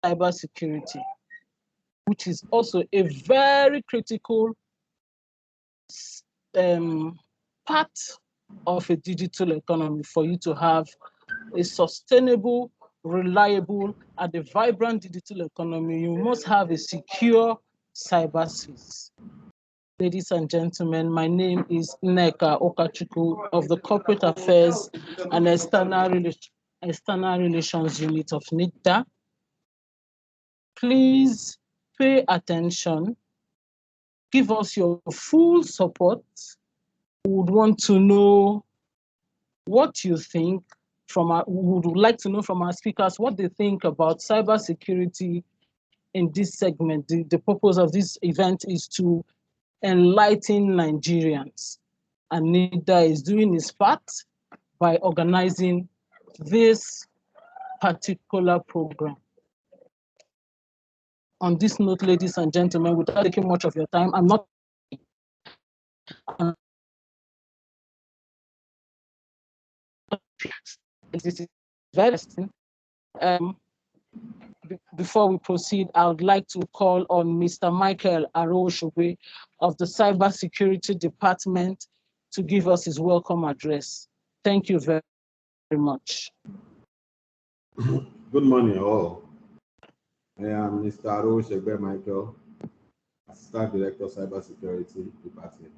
cybersecurity, which is also a very critical part of a digital economy for you to have a sustainable, reliable, and a vibrant digital economy. You must have a secure cyberspace. Ladies and gentlemen, my name is Nneka Okachukwu of the Corporate Affairs and External Relations Unit of NITDA. Please pay attention, give us your full support. We would want to know what you think we would like to know from our speakers what they think about cybersecurity in this segment. The purpose of this event is to enlighten Nigerians, and NITDA is doing its part by organizing this particular program. On this note, ladies and gentlemen, without taking much of your time, I'm not this is very interesting. Before we proceed, I would like to call on Mr. Michael Aroshobe of the Cybersecurity Department to give us his welcome address. Thank you very much. Good morning, all. I am Mr. Aroshobe Michael, Assistant Director, Cybersecurity Department.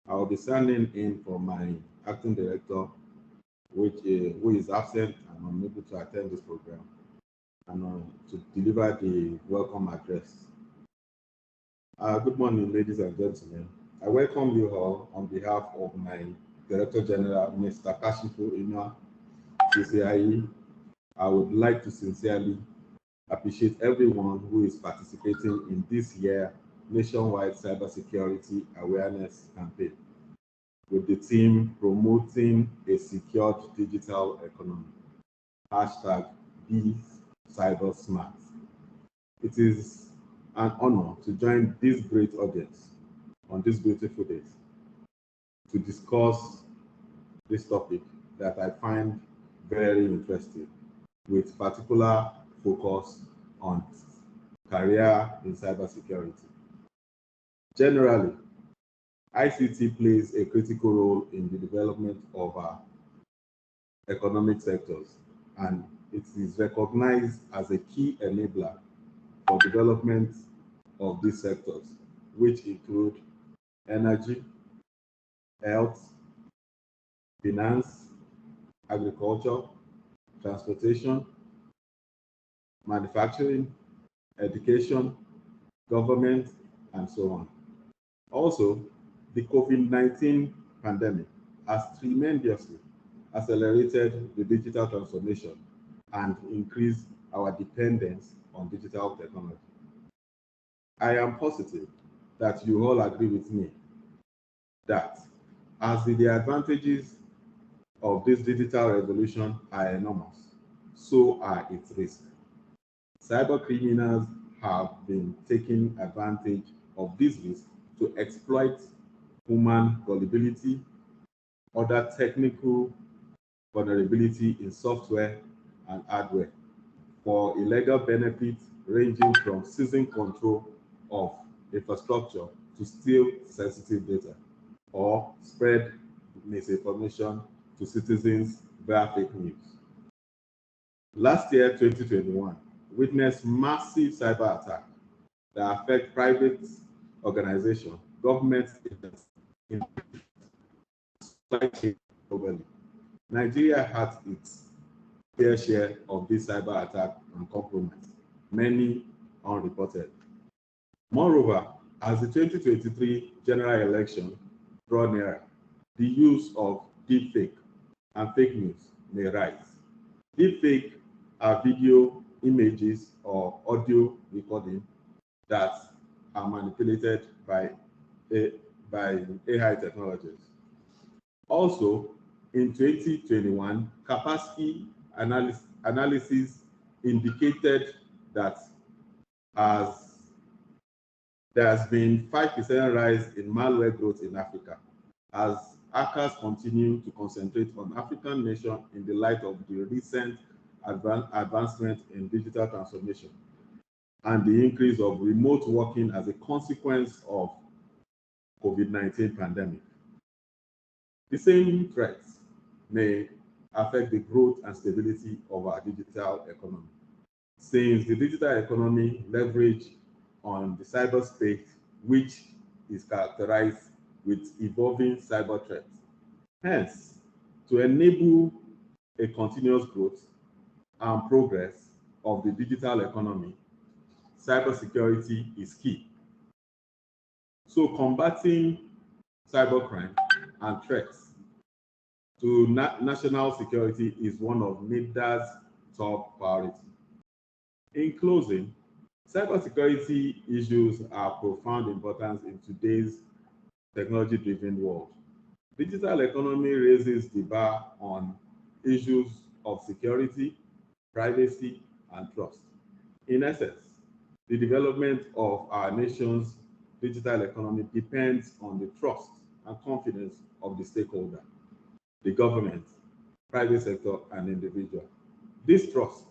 I will be standing in for my acting director, who is absent and unable to attend this program, and to deliver the welcome address. Good morning, ladies and gentlemen. I welcome you all on behalf of my Director General, Mr. Kashifu Ina CCIE. I would like to sincerely appreciate everyone who is participating in this year's nationwide cybersecurity awareness campaign, with the theme promoting a secured digital economy. #BeCyberSmart. It is an honor to join this great audience on this beautiful day to discuss this topic that I find very interesting, with particular focus on career in cybersecurity. Generally, ICT plays a critical role in the development of our economic sectors, and it is recognized as a key enabler for development of these sectors, which include energy, health, finance, agriculture, transportation, manufacturing, education, government, and so on. Also, the COVID-19 pandemic has tremendously accelerated the digital transformation and increased our dependence on digital technology. I am positive that you all agree with me that as the advantages of this digital revolution are enormous, so are its risks. Cyber criminals have been taking advantage of these risks to exploit human gullibility, other technical vulnerability in software and hardware for illegal benefits, ranging from seizing control of infrastructure to steal sensitive data or spread misinformation to citizens via fake news. Last year, 2021, witnessed massive cyber attacks that affect private organizations, government globally. Nigeria had its fair share of this cyber attack and compromise, many unreported. Moreover, as the 2023 general election draw nearer, the use of deepfake and fake news may rise. Deepfake are video, images, or audio recording that are manipulated by AI technologies. Also, in 2021, capacity analysis indicated that there has been 5% rise in malware growth in Africa, as hackers continue to concentrate on African nations in the light of the recent advancement in digital transformation and the increase of remote working as a consequence of COVID-19 pandemic. The same threats may affect the growth and stability of our digital economy, since the digital economy leverage on the cyberspace, which is characterized with evolving cyber threats. Hence, to enable a continuous growth and progress of the digital economy, cybersecurity is key. So combating cybercrime and threats to national security is one of NITDA's top priorities. In closing, cybersecurity issues are of profound importance in today's technology-driven world. Digital economy raises the bar on issues of security, privacy, and trust. In essence, the development of our nation's digital economy depends on the trust and confidence of the stakeholder, the government, private sector, and individual. This trust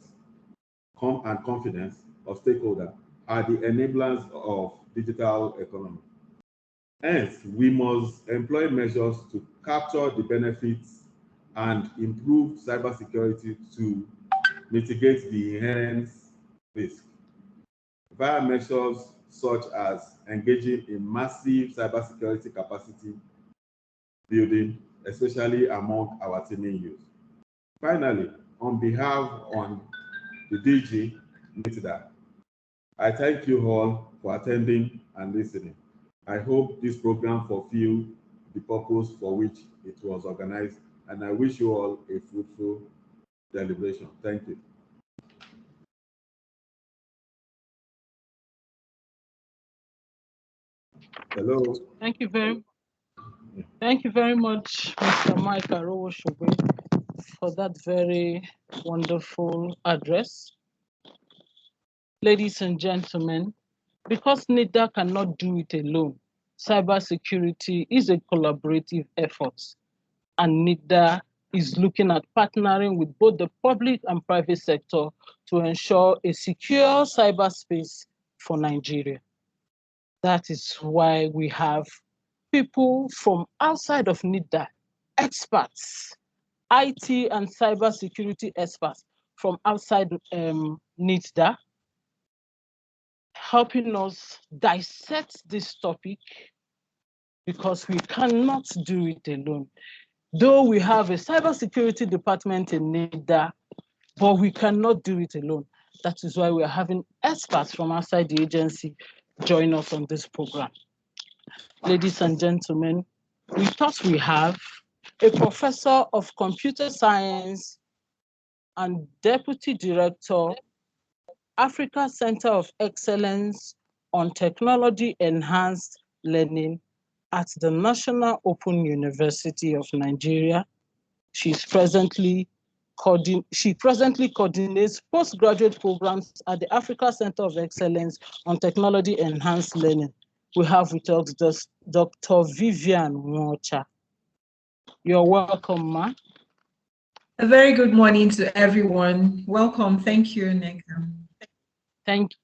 and confidence of stakeholder are the enablers of digital economy. Hence, we must employ measures to capture the benefits and improve cybersecurity to mitigate the inherent risk via measures such as engaging in massive cybersecurity capacity building, especially among our teaming youth. Finally, on behalf of the DG, NITDA, I thank you all for attending and listening. I hope this program fulfills the purpose for which it was organized, and I wish you all a fruitful deliberation. Thank you. Hello. Thank you very much, Mr. Mike Arowoshogbe, for that very wonderful address. Ladies and gentlemen, because NITDA cannot do it alone, cybersecurity is a collaborative effort, and NITDA is looking at partnering with both the public and private sector to ensure a secure cyberspace for Nigeria. That is why we have people from outside of NITDA, experts, IT and cybersecurity experts from outside NITDA, helping us dissect this topic, because we cannot do it alone. Though we have a cybersecurity department in NITDA, but we cannot do it alone. That is why we are having experts from outside the agency join us on this program. Ladies and gentlemen, we thought we have a professor of computer science and deputy director, Africa Center of Excellence on Technology Enhanced Learning at the National Open University of Nigeria. She presently coordinates postgraduate programs at the Africa Center of Excellence on Technology Enhanced Learning. We have with us Dr. Vivian Mocha. You're welcome, ma. A very good morning to everyone. Welcome. Thank you, Nneka. Thank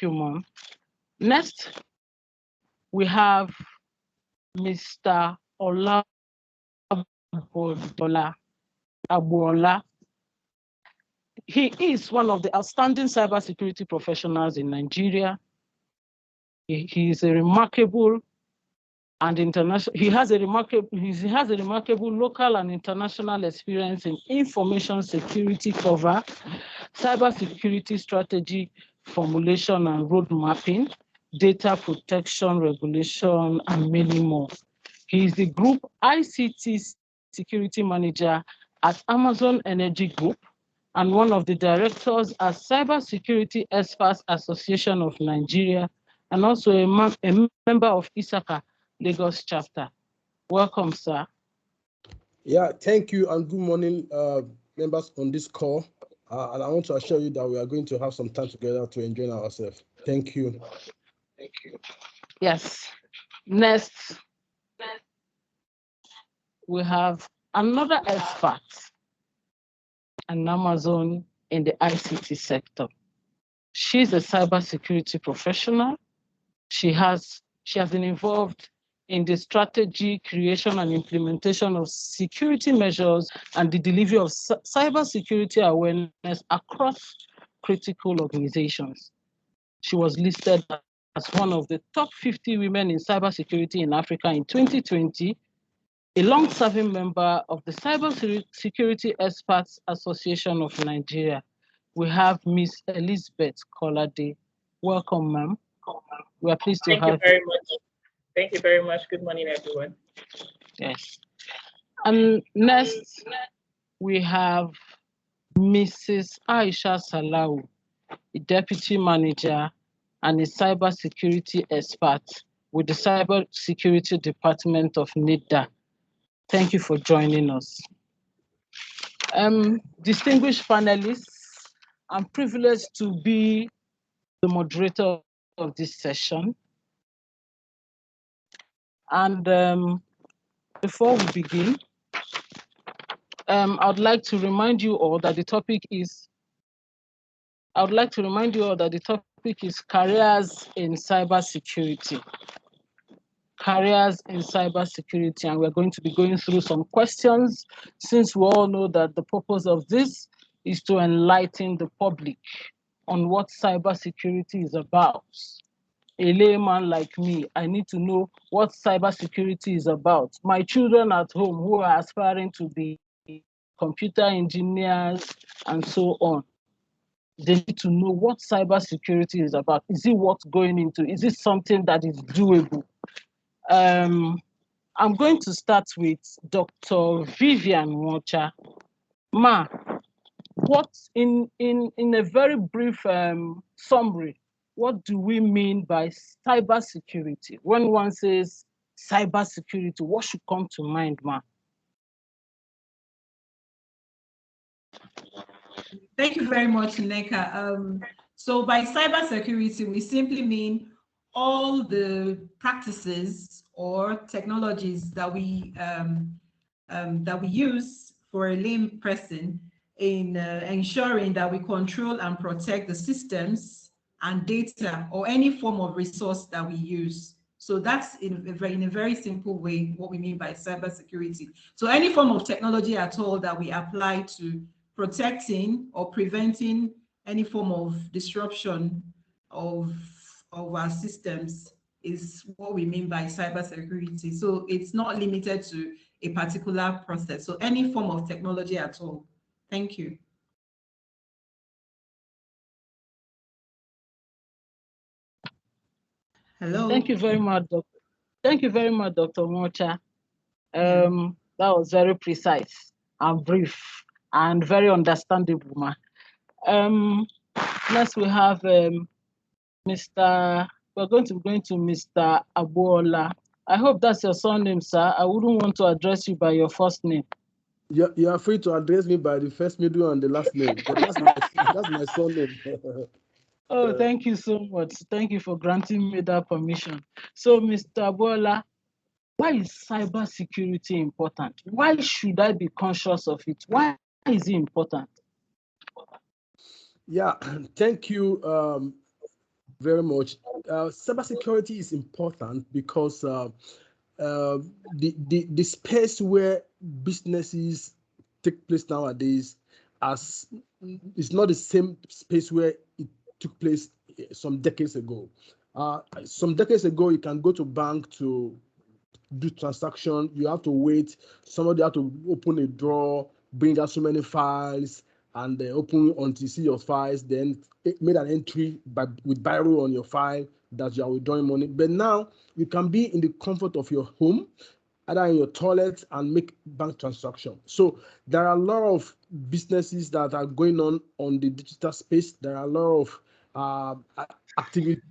you, Mom. Next, we have Mr. Abuola. He is one of the outstanding cybersecurity professionals in Nigeria. He is a remarkable and international. He has a remarkable local and international experience in information security cover, cybersecurity strategy formulation and road mapping, data protection regulation, and many more. He is the Group ICT Security Manager at Amazon Energy Group and one of the directors at Cybersecurity Experts Association of Nigeria, and also a member of ISACA Lagos chapter. Welcome, sir. Yeah, thank you, and good morning, members on this call. And I want to assure you that we are going to have some time together to enjoy ourselves. Thank you. Thank you. Yes. Next, we have another expert, an Amazon in the ICT sector. She's a cybersecurity professional. She has been involved in the strategy, creation, and implementation of security measures and the delivery of cybersecurity awareness across critical organizations. She was listed as one of the top 50 women in cybersecurity in Africa in 2020, a long-serving member of the Cybersecurity Experts Association of Nigeria. We have Miss Elizabeth Kolade. Welcome, ma'am. We are pleased to have you. Thank you very much. Thank you very much. Good morning, everyone. Yes. And next, we have Mrs. Aisha Salau, a deputy manager and a cybersecurity expert with the Cybersecurity Department of NITDA. Thank you for joining us. Distinguished panelists, I'm privileged to be the moderator of this session. And before we begin, I'd like to remind you all that the topic is careers in cybersecurity. Careers in cybersecurity, and we're going to be going through some questions, since we all know that the purpose of this is to enlighten the public on what cybersecurity is about. A layman like me, I need to know what cybersecurity is about. My children at home who are aspiring to be computer engineers and so on, they need to know what cybersecurity is about. Is it worth going into? Is it something that is doable? I'm going to start with Dr. Vivian Mocha. Ma, what in a very brief summary, what do we mean by cybersecurity? When one says cybersecurity, what should come to mind, ma? Thank you very much, Nneka. So by cybersecurity, we simply mean all the practices or technologies that we use for a lame person in ensuring that we control and protect the systems and data or any form of resource that we use. So that's in a very simple way what we mean by cybersecurity. So any form of technology at all that we apply to protecting or preventing any form of disruption of our systems is what we mean by cybersecurity. So it's not limited to a particular process. So any form of technology at all. Thank you. Hello. Thank you very much, Doctor. Thank you very much, Dr. Mocha. That was very precise and brief and very understandable, ma. Next we have we're going to Mr. Abuola. I hope that's your surname, sir. I wouldn't want to address you by your first name. You are free to address me by the first, middle, and the last name. But that's my surname. Oh, thank you so much. Thank you for granting me that permission. So, Mr. Abuola, why is cybersecurity important? Why should I be conscious of it? Why is it important? Yeah, thank you very much. Cybersecurity is important because the space where businesses take place nowadays is not the same space where it took place some decades ago. Some decades ago, you can go to bank to do transaction. You have to wait. Somebody have to open a drawer, bring out so many files, and then open until you see your files. Then made an entry with biro on your file that you are withdrawing money. But now you can be in the comfort of your home, either in your toilet, and make bank transaction. So there are a lot of businesses that are going on the digital space. There are a lot of activities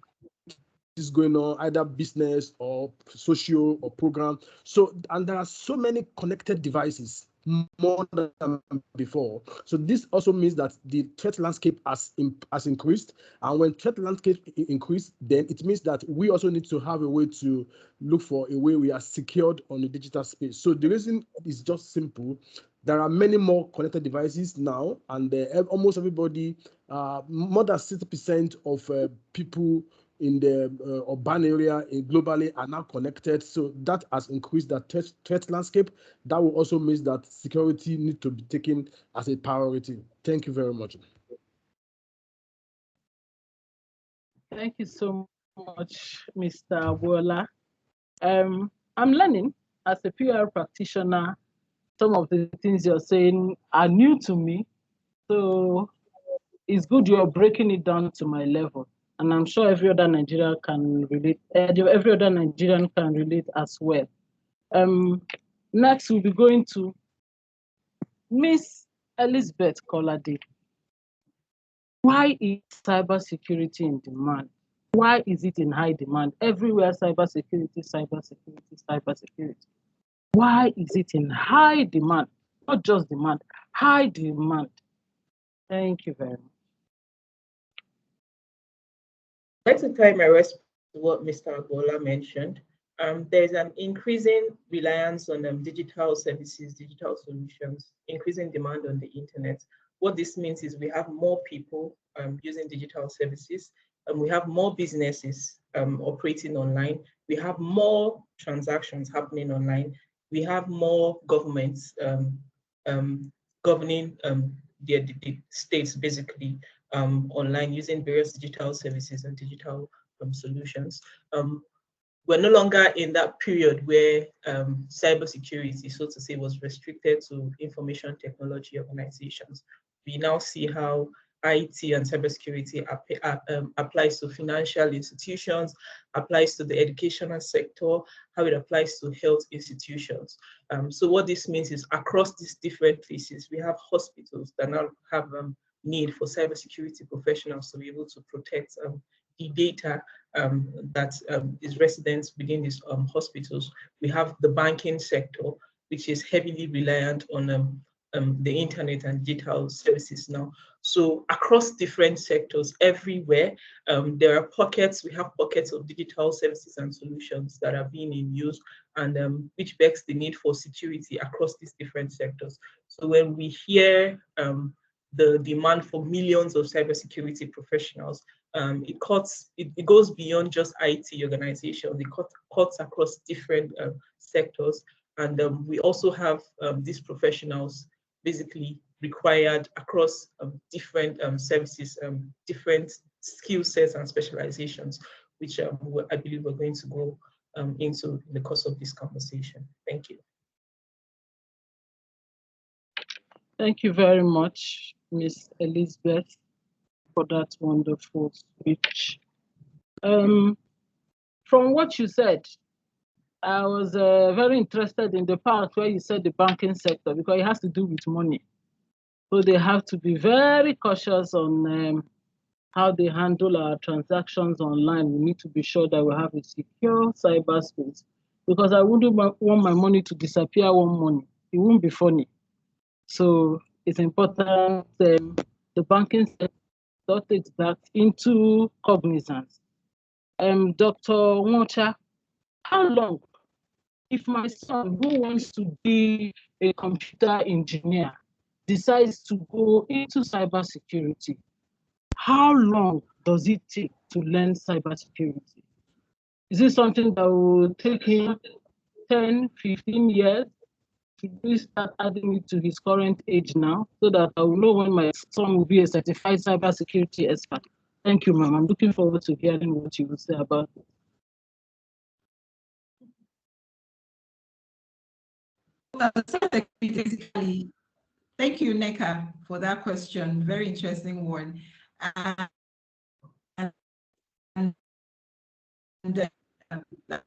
going on, either business or social or program. So, and there are so many connected devices, more than before. So this also means that the threat landscape has increased. And when threat landscape increase, then it means that we also need to have a way to look for a way we are secured on the digital space. So the reason is just simple. There are many more connected devices now, and almost everybody, more than 60% of people in the urban area globally are now connected. So that has increased the threat landscape. That will also mean that security needs to be taken as a priority. Thank you very much. Thank you so much, Mr. Bola. I'm learning as a PR practitioner. Some of the things you're saying are new to me. So it's good you're breaking it down to my level. And I'm sure every other Nigerian can relate. Every other Nigerian can relate as well. Next, we'll be going to Miss Elizabeth Kolade. Why is cybersecurity in demand? Why is it in high demand? Everywhere, cybersecurity, cybersecurity, cybersecurity. Why is it in high demand? Not just demand, high demand. Thank you very much. I'd like to tie my response to what Mr. Agbola mentioned. There's an increasing reliance on digital services, digital solutions, increasing demand on the internet. What this means is we have more people using digital services, and we have more businesses operating online. We have more transactions happening online. We have more governments governing the states basically online using various digital services and digital solutions. We're no longer in that period where cybersecurity, so to say, was restricted to information technology organizations. We now see how IT and cybersecurity applies to financial institutions, applies to the educational sector, how it applies to health institutions. So what this means is across these different places, we have hospitals that now have need for cybersecurity professionals to be able to protect the data that is residents within these hospitals. We have the banking sector, which is heavily reliant on the internet and digital services now. So across different sectors, everywhere, there are pockets. We have pockets of digital services and solutions that are being in use, and which begs the need for security across these different sectors. So when we hear the demand for millions of cybersecurity professionals, it goes beyond just IT organizations. It cuts across different sectors, and we also have these professionals basically required across different services, different skill sets and specializations, which I believe we're going to go into in the course of this conversation. Thank you. Thank you very much, Ms. Elizabeth, for that wonderful speech. From what you said, I was very interested in the part where you said the banking sector, because it has to do with money. So they have to be very cautious on how they handle our transactions online. We need to be sure that we have a secure cyberspace, because I wouldn't want my money to disappear one morning. It won't be funny. So it's important the banking sector takes that into cognizance. Dr. Nwocha, how long, if my son who wants to be a computer engineer decides to go into cybersecurity, how long does it take to learn cybersecurity? Is it something that will take him 10, 15 years? Should we start adding it to his current age now, so that I will know when my son will be a certified cybersecurity expert? Thank you, ma'am. I'm looking forward to hearing what you will say about it. Thank you, Neka, for that question. Very interesting one.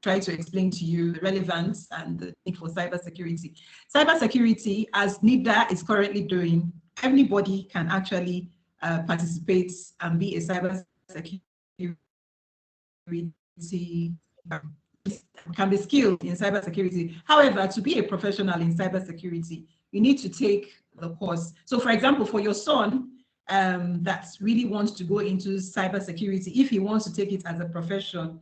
Try to explain to you the relevance and the need for cybersecurity. Cybersecurity, as NITDA is currently doing, anybody can actually participate and be a cybersecurity, can be skilled in cybersecurity. However, to be a professional in cybersecurity, you need to take the course. So for example, for your son that really wants to go into cybersecurity, if he wants to take it as a profession,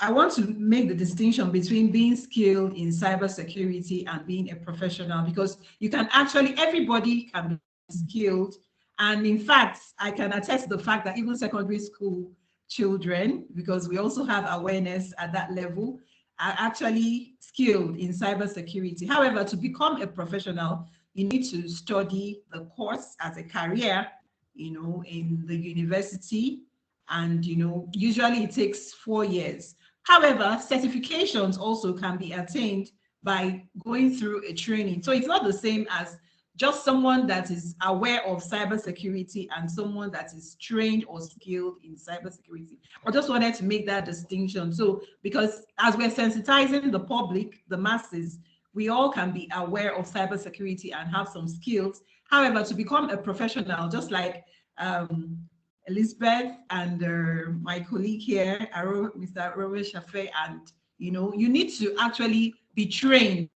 I want to make the distinction between being skilled in cybersecurity and being a professional, because you can actually, everybody can be skilled. And in fact, I can attest to the fact that even secondary school children, because we also have awareness at that level, are actually skilled in cybersecurity. However, to become a professional, you need to study the course as a career, in the university. And, usually it takes 4 years. However, certifications also can be attained by going through a training. So it's not the same as just someone that is aware of cybersecurity and someone that is trained or skilled in cybersecurity. I just wanted to make that distinction. So, because as we're sensitizing the public, the masses, we all can be aware of cybersecurity and have some skills. However, to become a professional, just like Elizabeth and my colleague here, Mr. Rowe Shafe, and you need to actually be trained.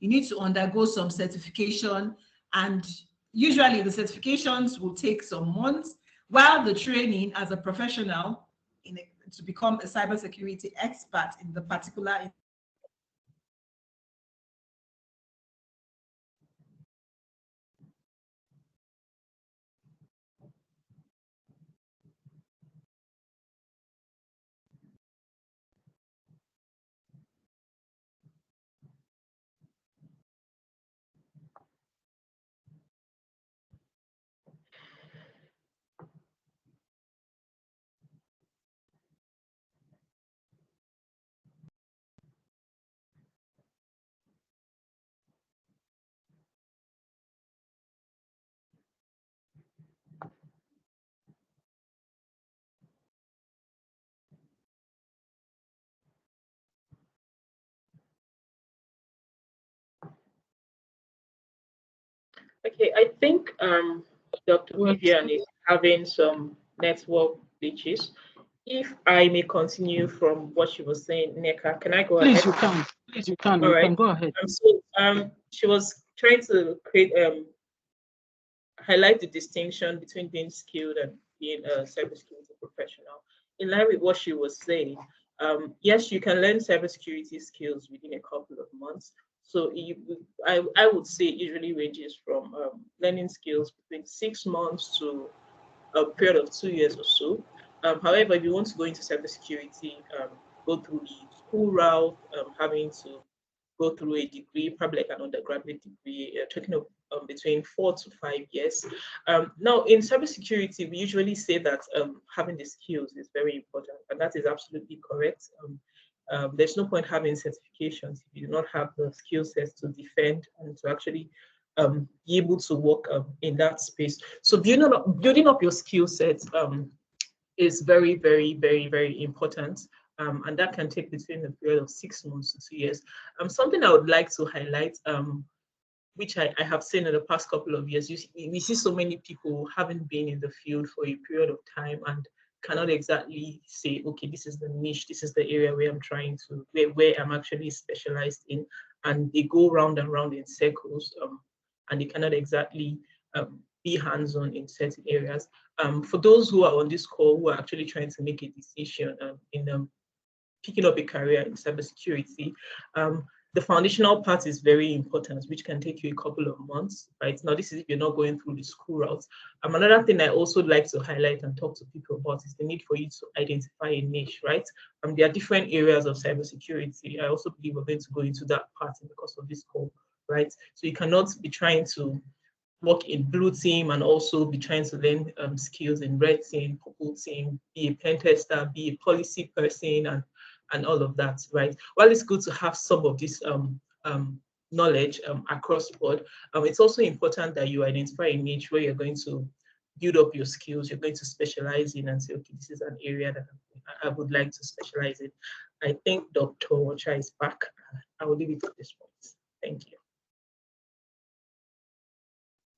You need to undergo some certification, and usually the certifications will take some months, while the training as a professional to become a cybersecurity expert in the particular. Okay, I think Dr. Vivian is having some network glitches. If I may continue from what she was saying, Neka, can I go ahead? Please, you can. Please, you can. All You right. can go ahead. She was trying to create highlight the distinction between being skilled and being a cybersecurity professional. In line with what she was saying, yes, you can learn cybersecurity skills within a couple of months. So I would say it usually ranges from learning skills between 6 months to a period of 2 years or so. However, if you want to go into cybersecurity, go through the school route, having to go through a degree, probably like an undergraduate degree, talking of between 4 to 5 years. Now, in cybersecurity, we usually say that having the skills is very important, and that is absolutely correct. There's no point having certifications if you do not have the skill sets to defend and to actually be able to work in that space. So building up your skill sets is very, very, very, very important. And that can take between a period of 6 months to 2 years. Something I would like to highlight, which I have seen in the past couple of years, we see so many people haven't been in the field for a period of time and cannot exactly say, okay, this is the niche, this is the area where I'm trying to, where I'm actually specialized in, and they go round and round in circles, and they cannot exactly be hands-on in certain areas. For those who are on this call who are actually trying to make a decision in picking up a career in cybersecurity, the foundational part is very important, which can take you a couple of months, right? Now, this is if you're not going through the school route. Another thing I also like to highlight and talk to people about is the need for you to identify a niche, right? There are different areas of cybersecurity. I also believe we're going to go into that part in the course of this call, right? So you cannot be trying to work in blue team and also be trying to learn skills in red team, purple team, be a pen tester, be a policy person, and all of that, right? While it's good to have some of this knowledge across the board, it's also important that you identify a niche where you're going to build up your skills, you're going to specialize in and say, okay, this is an area that I would like to specialize in. I think Dr. Ocha is back. I will leave it at this point. Thank you.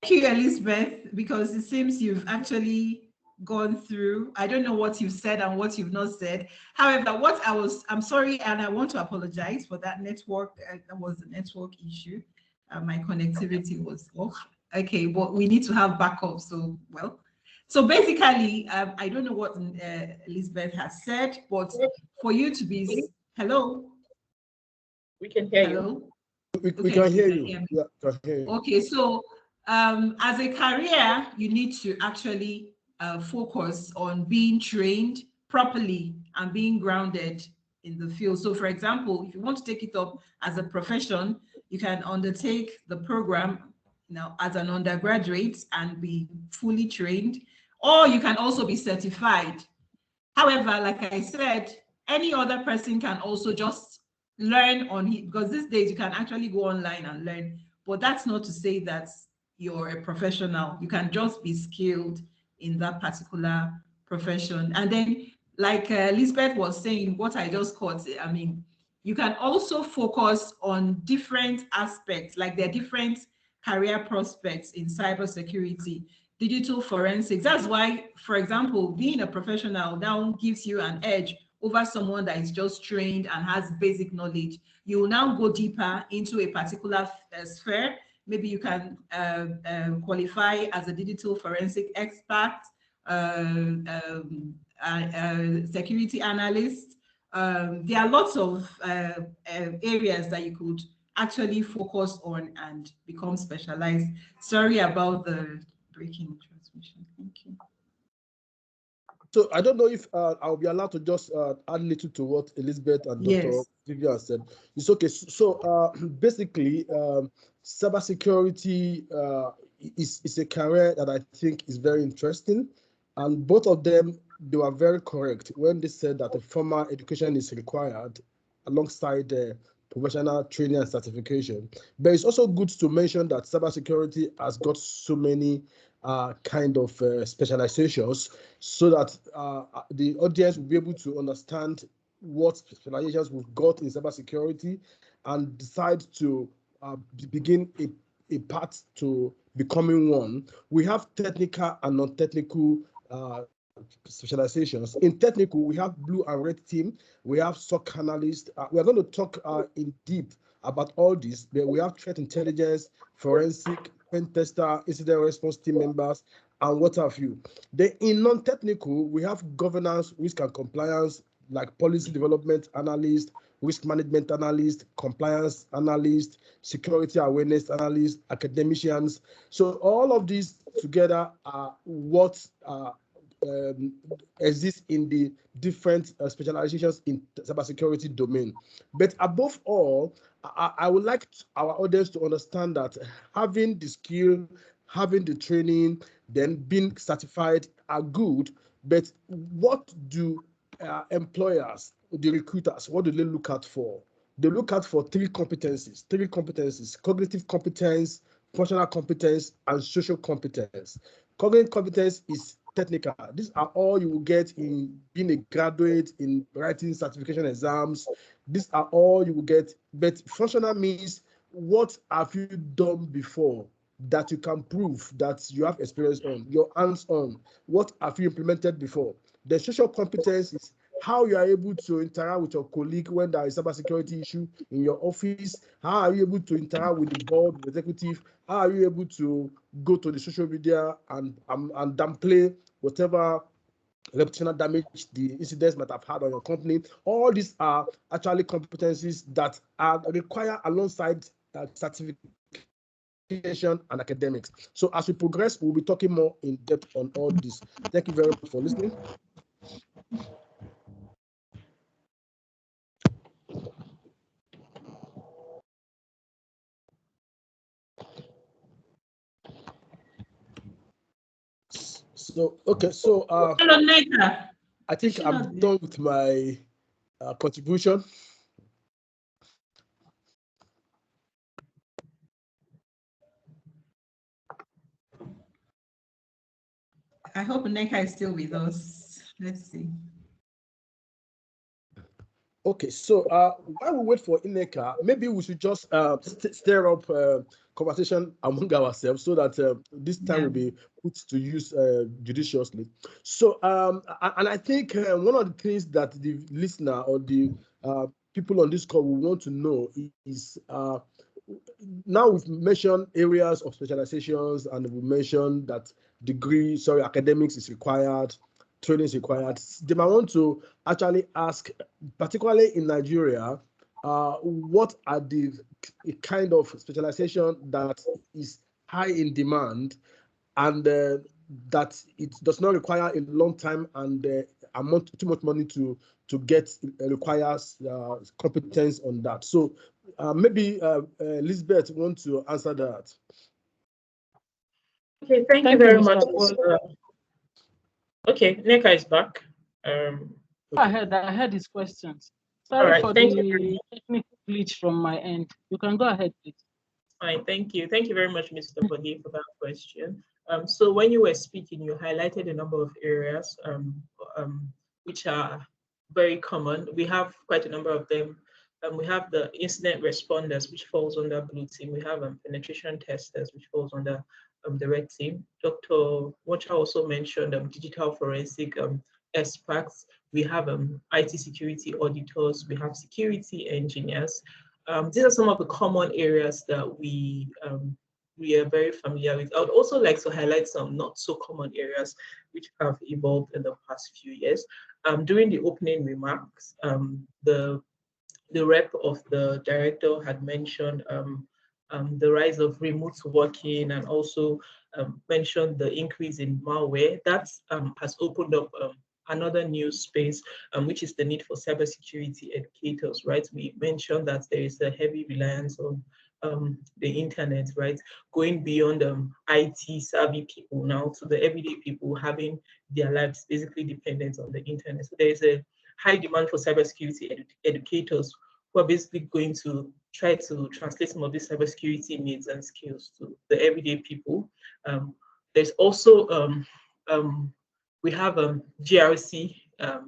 Thank you, Elizabeth, because it seems you've actually gone through. I don't know what you've said and what you've not said. However, I'm sorry, and I want to apologize for that network. That was a network issue. My connectivity was off. Okay, but we need to have backup. So, well, So basically, I don't know what Elizabeth has said, but for you to be, hello? We can hear hello? We Okay, can hear you. you. Yeah, can hear you. Okay, so as a career, you need to actually focus on being trained properly and being grounded in the field. So for example, if you want to take it up as a profession, you can undertake the program as an undergraduate and be fully trained, or you can also be certified. However, like I said, any other person can also just learn on it, because these days you can actually go online and learn, but that's not to say that you're a professional. You can just be skilled in that particular profession. And then, like Lisbeth was saying, what I just caught, I mean, you can also focus on different aspects, like there are different career prospects in cybersecurity, digital forensics. That's why, for example, being a professional now gives you an edge over someone that is just trained and has basic knowledge. You will now go deeper into a particular sphere. Maybe you can qualify as a digital forensic expert, security analyst. There are lots of areas that you could actually focus on and become specialized. Sorry about the breaking transmission. Thank you. So I don't know if I'll be allowed to just add a little to what Elizabeth and Dr. Vivian said. It's okay. So basically, cybersecurity is a career that I think is very interesting, and both of them, they were very correct when they said that a formal education is required alongside professional training and certification. But it's also good to mention that cybersecurity has got so many kind of specializations, so that the audience will be able to understand what specializations we've got in cybersecurity and decide to begin a path to becoming one. We have technical and non-technical specializations. In technical, we have blue and red team, we have SOC analyst. We are going to talk in deep about all this, but we have threat intelligence, forensic, pen tester, incident response team members, and what have you. Then in non-technical, we have governance, risk and compliance, like policy development analyst, risk management analyst, compliance analyst, security awareness analyst, academicians. So all of these together are what exists in the different specializations in cybersecurity domain. But above all, I would like our audience to understand that having the skill, having the training, then being certified are good. But what do employers, the recruiters, what do they look out for? They look out for three competencies: cognitive competence, functional competence, and social competence. Cognitive competence is technical. These are all you will get in being a graduate, in writing certification exams. These are all you will get. But functional means, what have you done before that you can prove that you have experience on, your hands on? What have you implemented before? The social competence is how you are able to interact with your colleague when there is a cybersecurity issue in your office. How are you able to interact with the board, the executive? How are you able to go to the social media and downplay whatever reputational damage the incidents might have had on your company? All these are actually competencies that are required alongside certification and academics. So as we progress, we'll be talking more in depth on all this. Thank you very much for listening. So, okay, so Hello, Nita. I think I'm done with my contribution. I hope Nneka is still with us. Let's see. Okay, so while we wait for Nneka, maybe we should just stir up conversation among ourselves so that this time will be put to use judiciously. So, and I think one of the things that the listener or the people on this call will want to know is now we've mentioned areas of specializations, and we mentioned that academics is required, training is required. They might want to actually ask, particularly in Nigeria, what are the kind of specialization that is high in demand and that it does not require a long time and amount too much money to get, requires competence on that. So maybe Elizabeth want to answer that. Okay, thank you very much. Okay, Neka is back. I heard his questions. Sorry for the technical glitch from my end. You can go ahead, please. Fine, thank you. Thank you very much, Mr. Bodi, for that question. So when you were speaking, you highlighted a number of areas which are very common. We have quite a number of them. We have the incident responders, which falls under blue team. We have penetration testers, which falls under the red team. Dr. Wacha also mentioned digital forensic experts. We have IT security auditors. We have security engineers. These are some of the common areas that we are very familiar with. I would also like to highlight some not so common areas which have evolved in the past few years. During the opening remarks, the rep of the director had mentioned the rise of remote working and also mentioned the increase in malware. That has opened up another new space, which is the need for cybersecurity educators, right? We mentioned that there is a heavy reliance on the internet, right? Going beyond IT savvy people now to the everyday people having their lives basically dependent on the internet. So there is a high demand for cybersecurity educators who are basically going to try to translate some of these cybersecurity needs and skills to the everyday people. There's also, we have GRC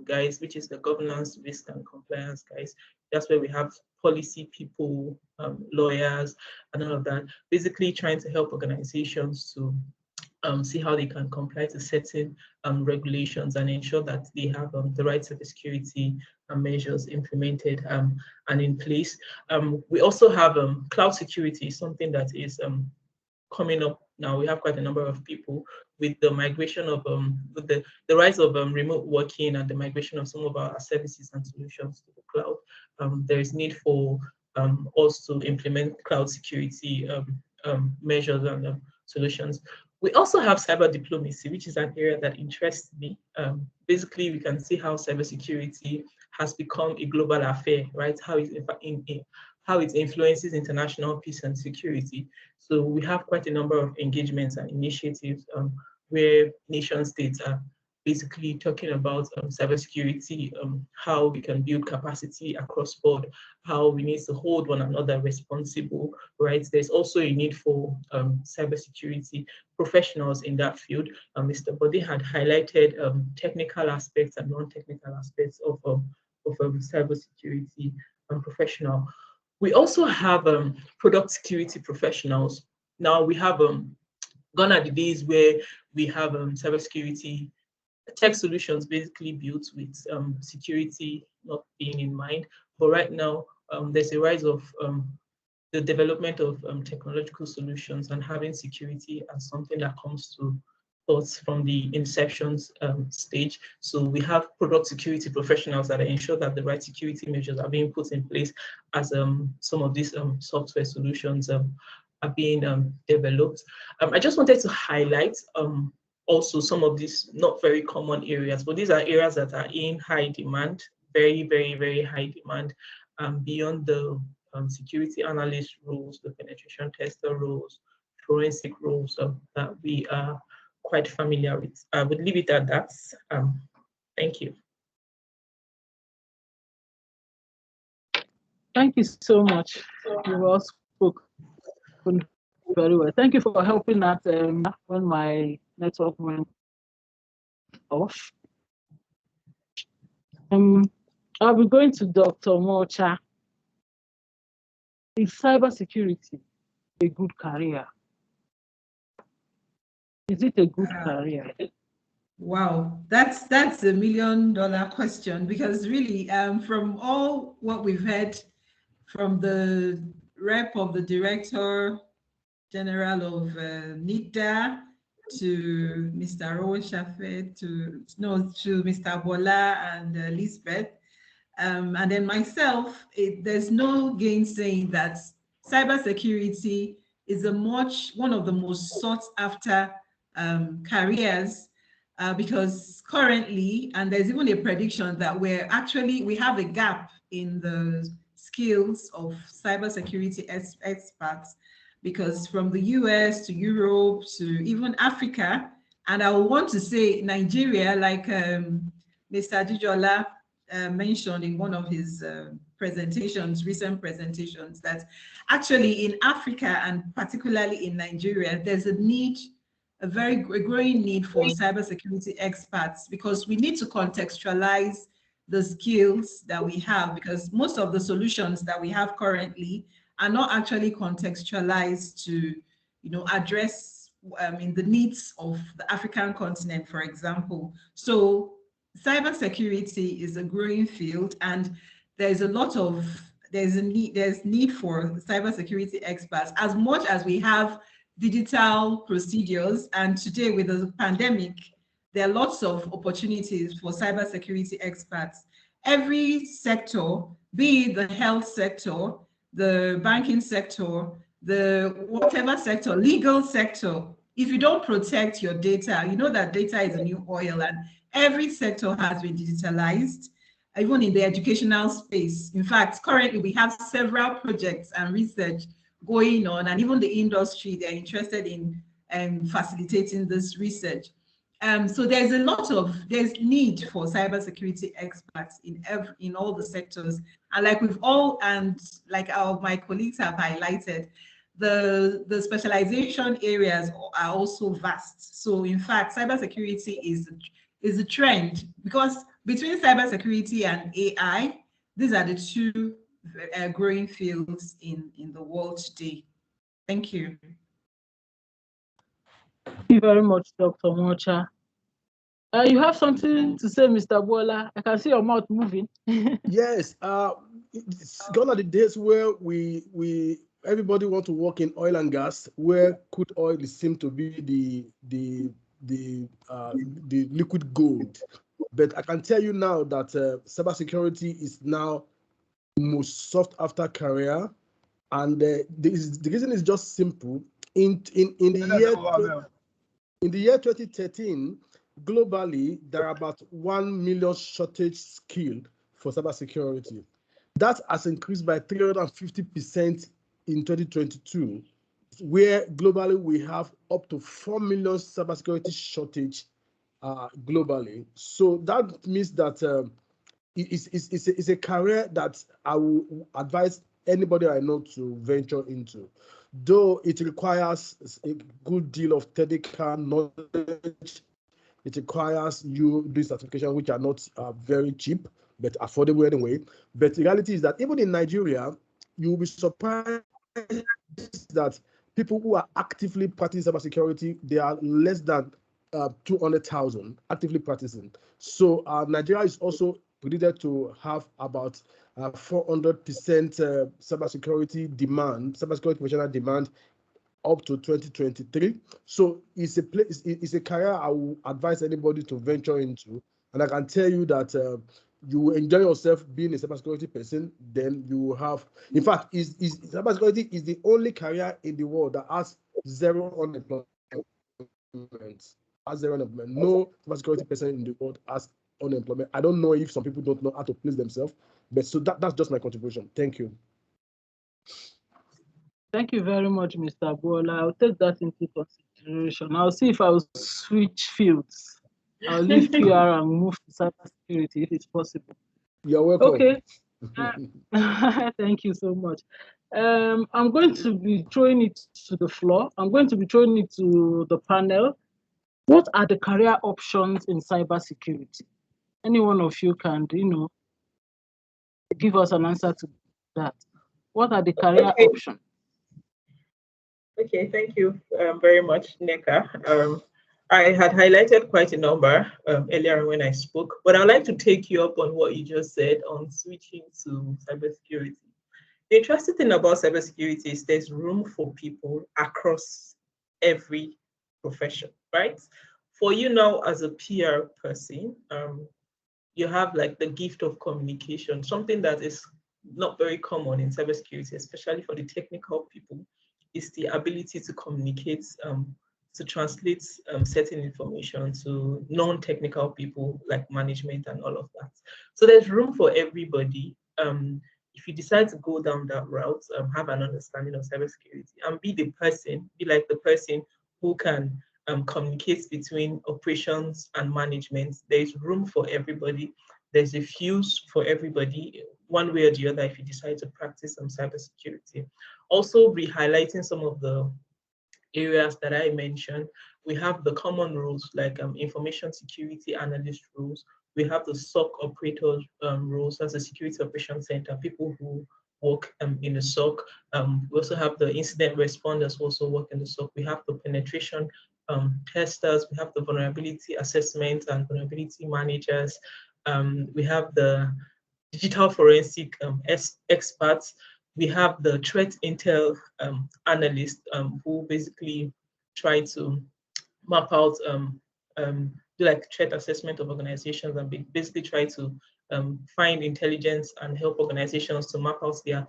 guys, which is the governance, risk and compliance guys. That's where we have policy people, lawyers, and all of that, basically trying to help organizations to see how they can comply to certain regulations and ensure that they have the right cybersecurity measures implemented and in place. We also have cloud security, something that is coming up now. We have quite a number of people with the migration of with the rise of remote working and the migration of some of our services and solutions to the cloud. There is need for us to implement cloud security measures and solutions. We also have cyber diplomacy, which is an area that interests me. Basically, we can see how cybersecurity has become a global affair, right? How it influences international peace and security. So we have quite a number of engagements and initiatives where nation states are basically talking about cybersecurity, how we can build capacity across board, how we need to hold one another responsible, right? There's also a need for cybersecurity professionals in that field. Mr. Bodi had highlighted technical aspects and non-technical aspects of cybersecurity professional. We also have product security professionals. Now we have gone at the days where we have cybersecurity tech solutions basically built with security not being in mind. But right now, there's a rise of the development of technological solutions and having security as something that comes to thoughts from the inception stage. So we have product security professionals that ensure that the right security measures are being put in place as some of these software solutions are being developed. I just wanted to highlight also some of these not very common areas, but these are areas that are in high demand, very, very, very high demand, beyond the security analyst roles, the penetration tester roles, forensic roles that we are quite familiar with. I would leave it at that. Thank you. Thank you so much. You all spoke very well. Thank you for helping that when my network went off. I'll be going to Dr. Mocha. Is cybersecurity a good career? Is it a good career? Wow, that's a $1 million question, because really, from all what we've heard from the rep of the Director General of NITDA to Mr. Rowan Shafet, to Mr. Bola and Lisbeth. And then myself, there's no gainsaying that cybersecurity is one of the most sought after careers, because currently, and there's even a prediction that we have a gap in the skills of cybersecurity experts, because from the US to Europe to even Africa, and I want to say Nigeria, like Mr. Dijola mentioned in one of his recent presentations, that actually in Africa and particularly in Nigeria, there's a growing need for cybersecurity experts, because we need to contextualize the skills that we have, because most of the solutions that we have currently are not actually contextualized to, address in the needs of the African continent, for example. So cybersecurity is a growing field, and there's need for cybersecurity experts, as much as we have digital procedures. And today with the pandemic, there are lots of opportunities for cybersecurity experts. Every sector, be it the health sector, the banking sector, the whatever sector, legal sector, if you don't protect your data, you know that data is a new oil, and every sector has been digitalized, even in the educational space. In fact, currently we have several projects and research going on, and even the industry, they're interested in facilitating this research. So there's need for cybersecurity experts in all the sectors. And like my colleagues have highlighted, the specialization areas are also vast. So in fact, cybersecurity is a trend, because between cybersecurity and AI, these are the two growing fields in the world today. Thank you. Thank you very much, Dr. Mocha. You have something to say, Mr. Bola? I can see your mouth moving. Yes, it's gone are the days where everybody want to work in oil and gas, where crude oil seems to be the liquid gold. But I can tell you now that cybersecurity is now most sought after career, and the reason is just simple. In the year 2013, globally, there are about 1 million shortage skill for cybersecurity. That has increased by 350% in 2022, where globally we have up to 4 million cybersecurity shortage globally. So that means that it's a career that I will advise anybody I know to venture into, though it requires a good deal of technical knowledge. It requires you doing certification, which are not very cheap, but affordable anyway. But the reality is that even in Nigeria, you will be surprised that people who are actively practicing cybersecurity, they are less than 200,000 actively practicing. So Nigeria is also predicted to have about 400% cybersecurity professional demand up to 2023. So it's a career I will advise anybody to venture into. And I can tell you that you will enjoy yourself being a cybersecurity person. Then you will have, in fact, cybersecurity is the only career in the world that has zero unemployment. No cybersecurity person in the world has unemployment. I don't know if some people don't know how to place themselves, but so that's just my contribution. Thank you. Thank you very much, Mr. Bola. I'll take that into consideration. I'll see if I'll switch fields. I'll leave PR and move to cybersecurity if it's possible. You're welcome. Okay. Thank you so much. I'm going to be throwing it to the floor. I'm going to be throwing it to the panel. What are the career options in cybersecurity? Any one of you can, give us an answer to that. What are the career options? Okay, thank you very much, Neka. I had highlighted quite a number earlier when I spoke, but I'd like to take you up on what you just said on switching to cybersecurity. The interesting thing about cybersecurity is there's room for people across every profession, right? For you now as a PR person, you have like the gift of communication, something that is not very common in cybersecurity, especially for the technical people, is the ability to communicate, to translate certain information to non-technical people like management and all of that. So there's room for everybody. If you decide to go down that route, have an understanding of cybersecurity and be like the person who can communicate between operations and management. There's room for everybody. There's a fuse for everybody, one way or the other, if you decide to practice some cybersecurity. Also, re-highlighting some of the areas that I mentioned. We have the common rules like information security analyst rules. We have the SOC operators rules, as a security operations center, people who work in the SOC. We also have the incident responders who also work in the SOC. We have the penetration testers. We have the vulnerability assessment and vulnerability managers. We have the digital forensic experts. We have the threat intel analysts who basically try to map out, do like threat assessment of organizations and basically try to find intelligence and help organizations to map out their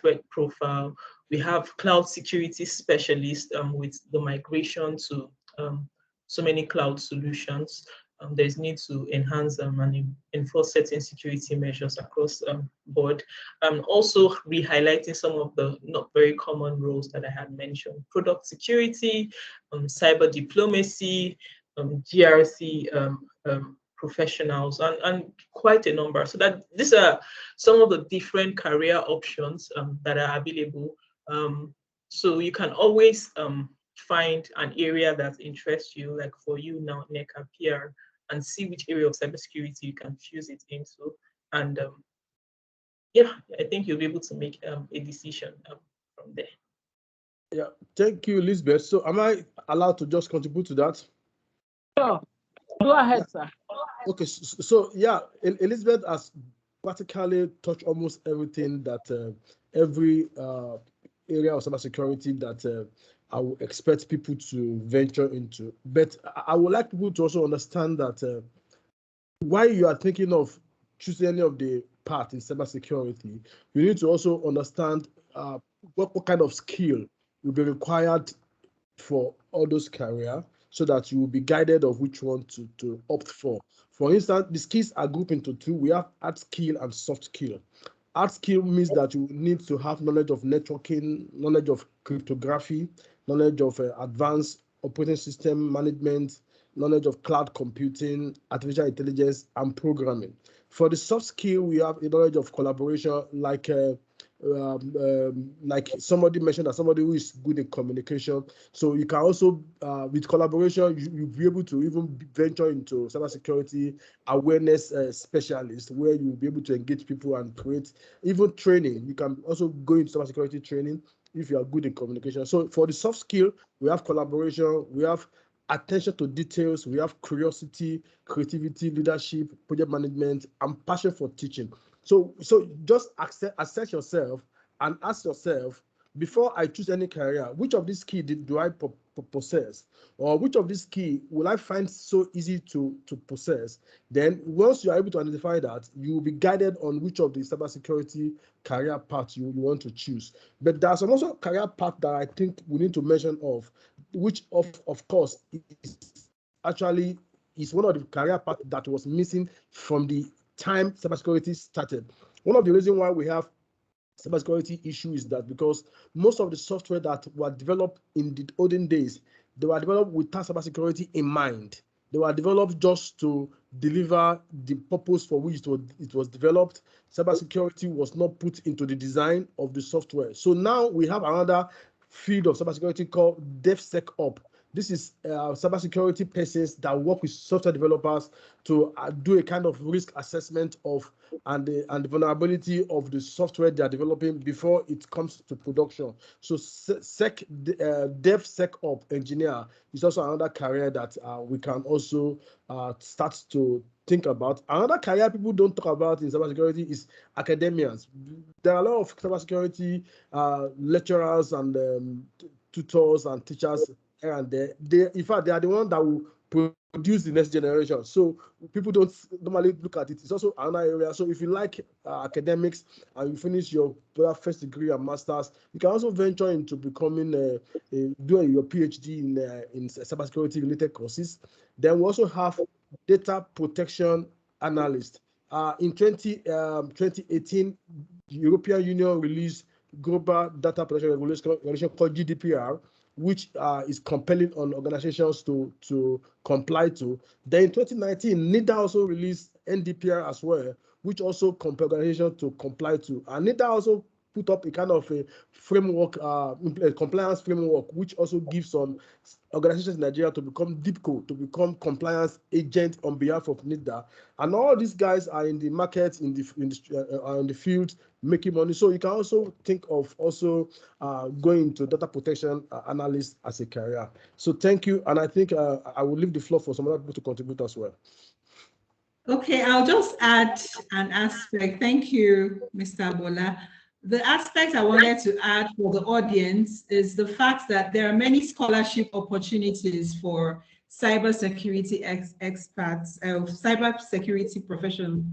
threat profile. We have cloud security specialists with the migration to so many cloud solutions. There's need to enhance and enforce certain security measures across board. Also re-highlighting some of the not very common roles that I had mentioned: product security, cyber diplomacy, GRC professionals, and quite a number. So that these are some of the different career options that are available. So you can always find an area that interests you, like for you now, NECA PR, and see which area of cybersecurity you can fuse it into. And yeah, I think you'll be able to make a decision from there. Yeah, thank you, Elizabeth. So am I allowed to just contribute to that? Sure. Go ahead, sir. Okay, so yeah, Elizabeth has practically touched almost everything that every area of cybersecurity that I would expect people to venture into. But I would like people to also understand that while you are thinking of choosing any of the path in cybersecurity, you need to also understand what kind of skill will be required for all those careers, so that you will be guided of which one to opt for. For instance, the skills are grouped into two. We have hard skill and soft skill. Hard skill means that you need to have knowledge of networking, knowledge of cryptography, knowledge of advanced operating system management, knowledge of cloud computing, artificial intelligence, and programming. For the soft skill, we have a knowledge of collaboration, like somebody mentioned, that somebody who is good in communication. So you can also, with collaboration, you'll be able to even venture into cybersecurity awareness specialist, where you'll be able to engage people and create even training. You can also go into cybersecurity training if you are good in communication. So for the soft skill, we have collaboration, we have attention to details, we have curiosity, creativity, leadership, project management, and passion for teaching. So just assess yourself and ask yourself, before I choose any career, which of these keys do I possess? Or which of these keys will I find so easy to possess? Then once you are able to identify that, you will be guided on which of the cybersecurity career path you want to choose. But there's also a career path that I think we need to mention of, which of course is one of the career paths that was missing from the time cybersecurity started. One of the reasons why we have cybersecurity issue is that because most of the software that were developed in the olden days, they were developed without cybersecurity in mind. They were developed just to deliver the purpose for which it was developed. Cybersecurity was not put into the design of the software. So now we have another field of cybersecurity called DevSecOps. This is cybersecurity persons that work with software developers to do a kind of risk assessment of and the vulnerability of the software they are developing before it comes to production. So DevSecOps engineer is also another career that we can also start to think about. Another career people don't talk about in cybersecurity is academians. There are a lot of cybersecurity lecturers and tutors and teachers here and there. In fact, they are the ones that will produce the next generation. So people don't normally look at it. It's also another area. So if you like academics and you finish your first degree and masters, you can also venture into becoming doing your PhD in cybersecurity related courses. Then we also have data protection analyst. In 2018, the European Union released global data protection regulation called GDPR, which is compelling on organizations to comply to. Then in 2019, NITDA also released NDPR as well, which also compel organizations to comply to. And NITDA also put up a kind of a framework, compliance framework, which also gives some organizations in Nigeria to become DIPCO, to become compliance agent on behalf of NITDA. And all these guys are in the market, in the field, making money. So you can also think of also going to data protection analyst as a career. So thank you. And I think I will leave the floor for some other people to contribute as well. Okay, I'll just add an aspect. Thank you, Mr. Bola. The aspect I wanted to add for the audience is the fact that there are many scholarship opportunities for cybersecurity experts, cybersecurity professionals.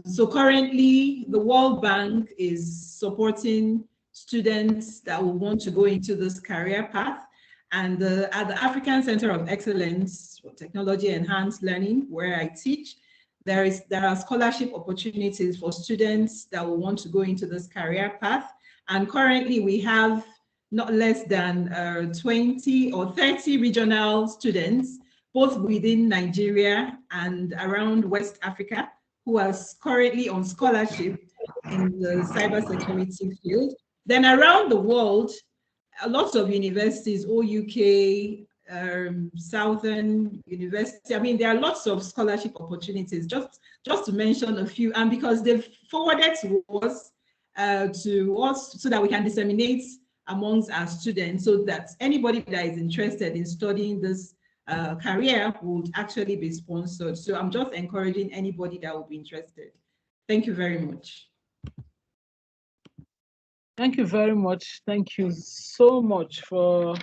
So currently, the World Bank is supporting students that will want to go into this career path. And at the African Center of Excellence for Technology Enhanced Learning, where I teach, there are scholarship opportunities for students that will want to go into this career path. And currently we have not less than 20 or 30 regional students, both within Nigeria and around West Africa, who are currently on scholarship in the cybersecurity field. Then around the world, lots of universities, OUK, Southern University. I mean, there are lots of scholarship opportunities, just to mention a few. And because they've forwarded to us so that we can disseminate amongst our students, so that anybody that is interested in studying this career would actually be sponsored. So I'm just encouraging anybody that will be interested. Thank you very much. Thank you very much. Thank you so much for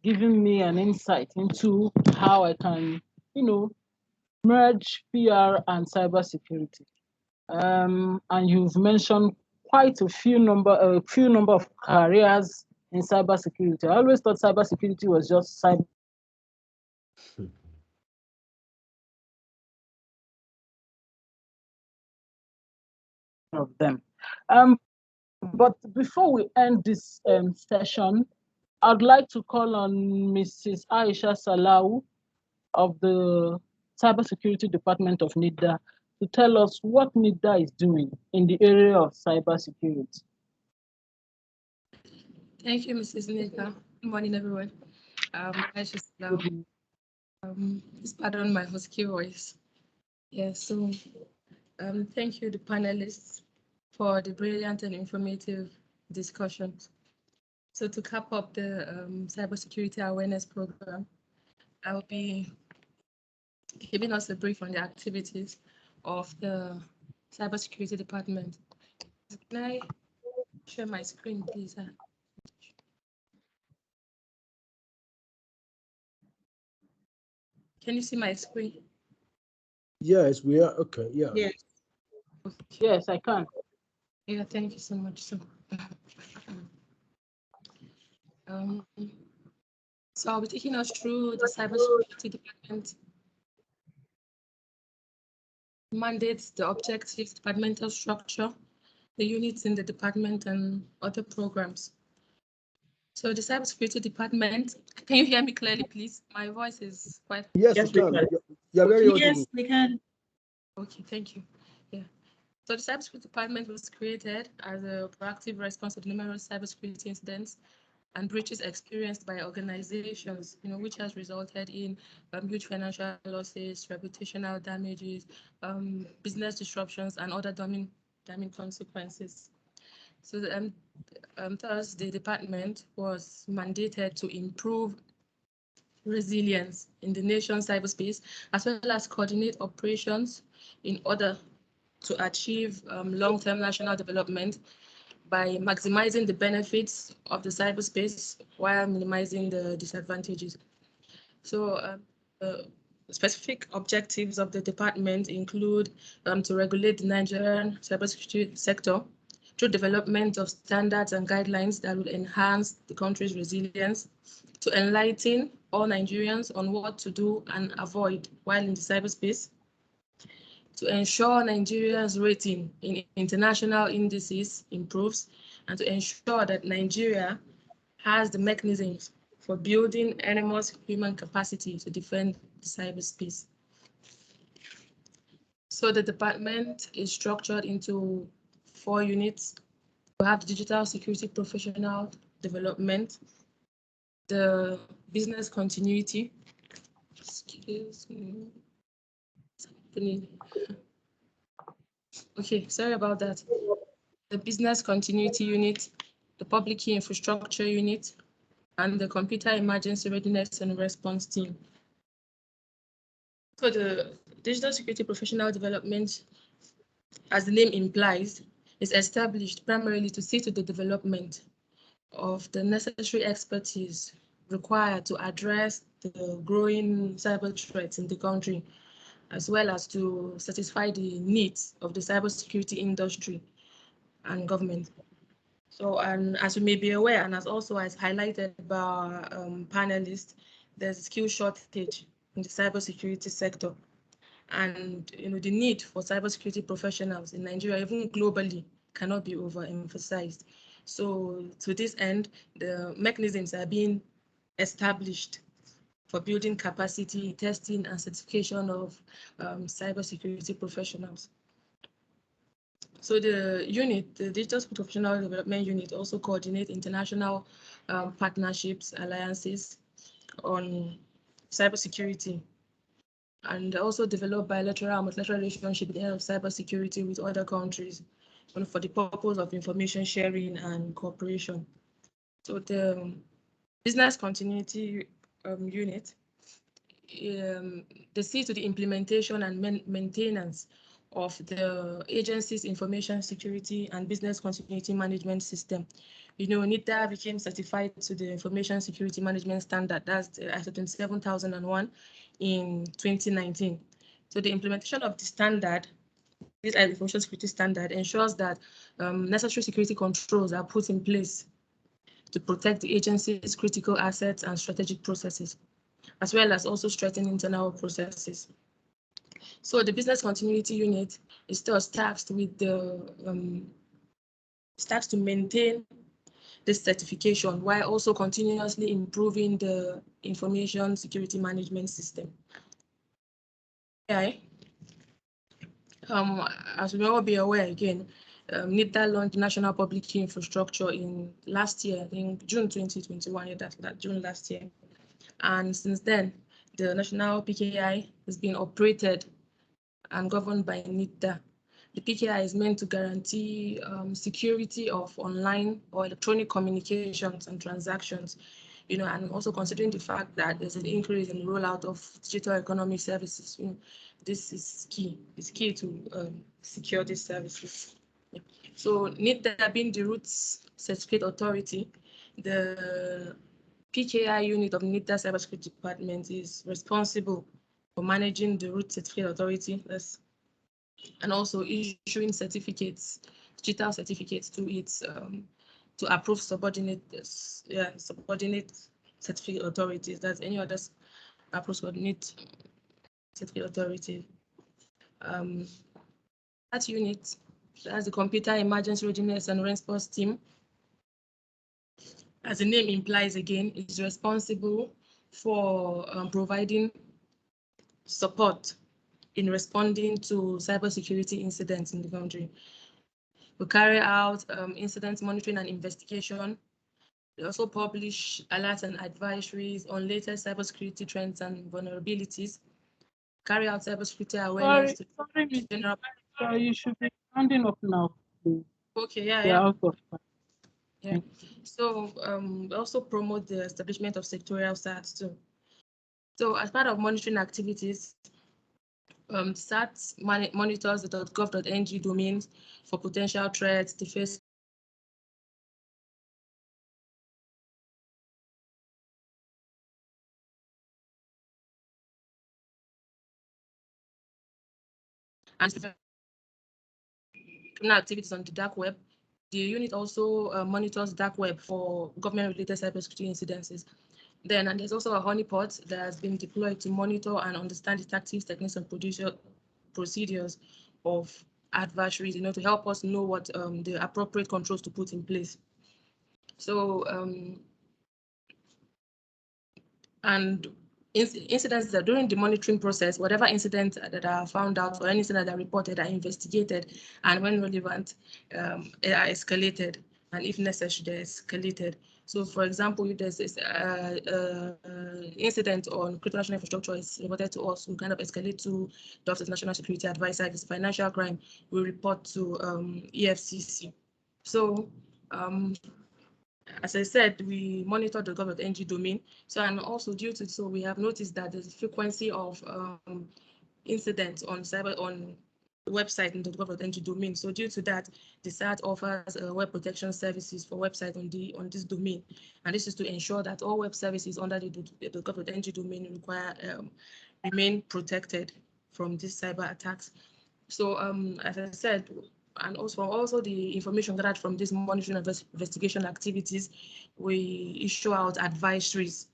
giving me an insight into how I can, merge PR and cybersecurity. And you've mentioned quite a few number of careers in cybersecurity. I always thought cybersecurity was just cyber. Of them. But before we end this session, I'd like to call on Mrs. Aisha Salau of the Cybersecurity Department of NITDA to tell us what NITDA is doing in the area of cybersecurity. Thank you, Mrs. Nika. Good morning, everyone. Aisha Salau. Please pardon my husky voice. Yeah, so thank you, the panelists, for the brilliant and informative discussions. So to cap up the cybersecurity awareness program, I will be giving us a brief on the activities of the cybersecurity department. Can I share my screen, please? Can you see my screen? Yes, we are. Okay, yeah. Yes. Yes, I can. Yeah, thank you so much. So I'll be taking us through the cybersecurity department mandates, the objectives, departmental structure, the units in the department, and other programs. So the cybersecurity department, can you hear me clearly, please? My voice is quite... Yes, we can. You're very audible. Yes, we can. Okay, thank you. Yeah. So the cybersecurity department was created as a proactive response to the numerous cybersecurity incidents and breaches experienced by organizations, which has resulted in huge financial losses, reputational damages, business disruptions, and other damning consequences. So thus, the department was mandated to improve resilience in the nation's cyberspace, as well as coordinate operations in order to achieve long-term national development by maximizing the benefits of the cyberspace while minimizing the disadvantages. So specific objectives of the department include to regulate the Nigerian cybersecurity sector through development of standards and guidelines that will enhance the country's resilience, to enlighten all Nigerians on what to do and avoid while in the cyberspace, to ensure Nigeria's rating in international indices improves, and to ensure that Nigeria has the mechanisms for building enormous human capacity to defend the cyberspace. So the department is structured into 4 units. We have the digital security professional development, the business continuity, excuse me. Okay, sorry about that. The business continuity unit, the public key infrastructure unit, and the computer emergency readiness and response team. So the digital security professional development, as the name implies, is established primarily to see to the development of the necessary expertise required to address the growing cyber threats in the country, as well as to satisfy the needs of the cybersecurity industry and government. So, and as you may be aware, and as also as highlighted by panelists, there's a skill shortage in the cybersecurity sector. And the need for cybersecurity professionals in Nigeria, even globally, cannot be overemphasized. So to this end, the mechanisms are being established for building capacity, testing, and certification of cybersecurity professionals. So the unit, the Digital Professional Development Unit, also coordinates international partnerships, alliances on cybersecurity, and also develop bilateral and multilateral relationships in the area of cybersecurity with other countries for the purpose of information sharing and cooperation. So the business continuity unit, they see to the implementation and maintenance of the agency's information security and business continuity management system. NITDA became certified to the information security management standard, that's the ISO 27001 in 2019. So the implementation of the standard, this information security standard, ensures that necessary security controls are put in place to protect the agency's critical assets and strategic processes, as well as also strengthen internal processes. So the business continuity unit is still tasked with the tasked to maintain this certification while also continuously improving the information security management system. Okay. As we may all be aware again, NITDA launched national public key infrastructure in last year, in June 2021, yeah, that's June last year. And since then, the national PKI has been operated and governed by NITDA. The PKI is meant to guarantee security of online or electronic communications and transactions, and also considering the fact that there's an increase in the rollout of digital economy services. This is key. It's key to secure these services. Yeah. So NITDA being the roots certificate authority, the PKI unit of NITDA Cybersecurity Department is responsible for managing the root certificate authority, and also issuing certificates, digital certificates to its to approve subordinate certificate authorities. That's any other approve subordinate certificate authority. That unit, as the computer emergency readiness and response team, as the name implies again, is responsible for providing support in responding to cybersecurity incidents in the country. We carry out incident monitoring and investigation. We also publish alerts and advisories on latest cybersecurity trends and vulnerabilities. Carry out cybersecurity awareness. Sorry, you should be rounding up now. Okay, yeah. We're out of time. Yeah. So we also promote the establishment of sectorial SATs too. So as part of monitoring activities, SAT monitors the .gov.ng domains for potential threats, deface and criminal activities on the dark web. The unit also monitors dark web for government-related cybersecurity incidences. Then, and there's also a honeypot that has been deployed to monitor and understand the tactics, techniques, and procedures of adversaries, to help us know what the appropriate controls to put in place. So, and incidents that during the monitoring process, whatever incidents that are found out or any incident that are reported are investigated, and when relevant, are escalated, and if necessary, they're escalated. So, for example, if there's this incident on critical national infrastructure is reported to us, we kind of escalate to the Office of National Security Advisor. If it's financial crime, we report to EFCC. So, as I said, we monitor the gov.ng domain. So, and also due to so, we have noticed that there's a frequency of incidents on website in the gov.ng domain. So due to that, the SAT offers web protection services for websites on this domain, and this is to ensure that all web services under the gov.ng domain remain protected from these cyber attacks. So as I said, and also the information gathered from this monitoring and investigation activities, we issue out advisories.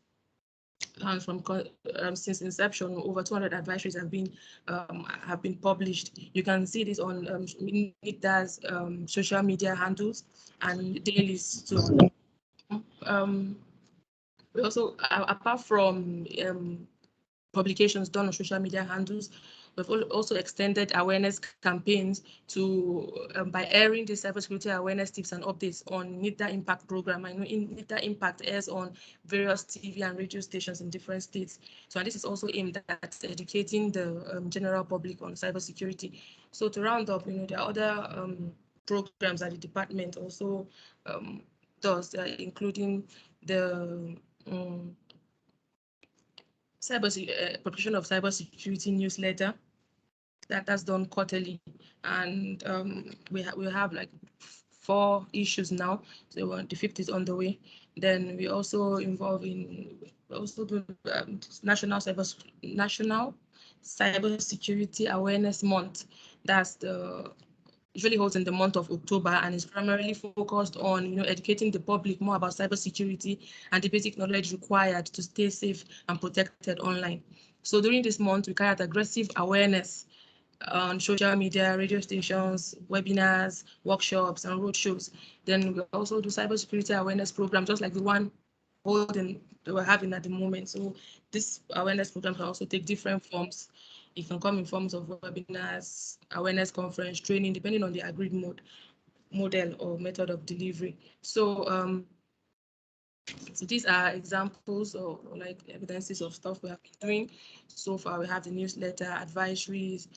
And from since inception, over 200 advisories have been published. You can see this on NITDA's social media handles and dailies too. We also, apart from publications done on social media handles, we've also extended awareness campaigns to by airing the cybersecurity awareness tips and updates on NITDA Impact program. I know NITDA Impact airs on various TV and radio stations in different states. So, and this is also aimed at educating the general public on cybersecurity. So, to round up, there are other programs that the department also does, including the publication of cybersecurity newsletter that's done quarterly, and we have like 4 issues now. So the 5th is on the way. Then we also involve in do National Cybersecurity Awareness Month. That's usually holds in the month of October, and is primarily focused on educating the public more about cybersecurity and the basic knowledge required to stay safe and protected online. So during this month, we carry out aggressive awareness on social media, radio stations, webinars, workshops, and roadshows. Then we also do cybersecurity awareness programs, just like the one that we're having at the moment. So this awareness program can also take different forms. It can come in forms of webinars, awareness conference, training, depending on the agreed model or method of delivery. So, so these are examples or like evidences of stuff we have been doing. So far, we have the newsletter, advisories,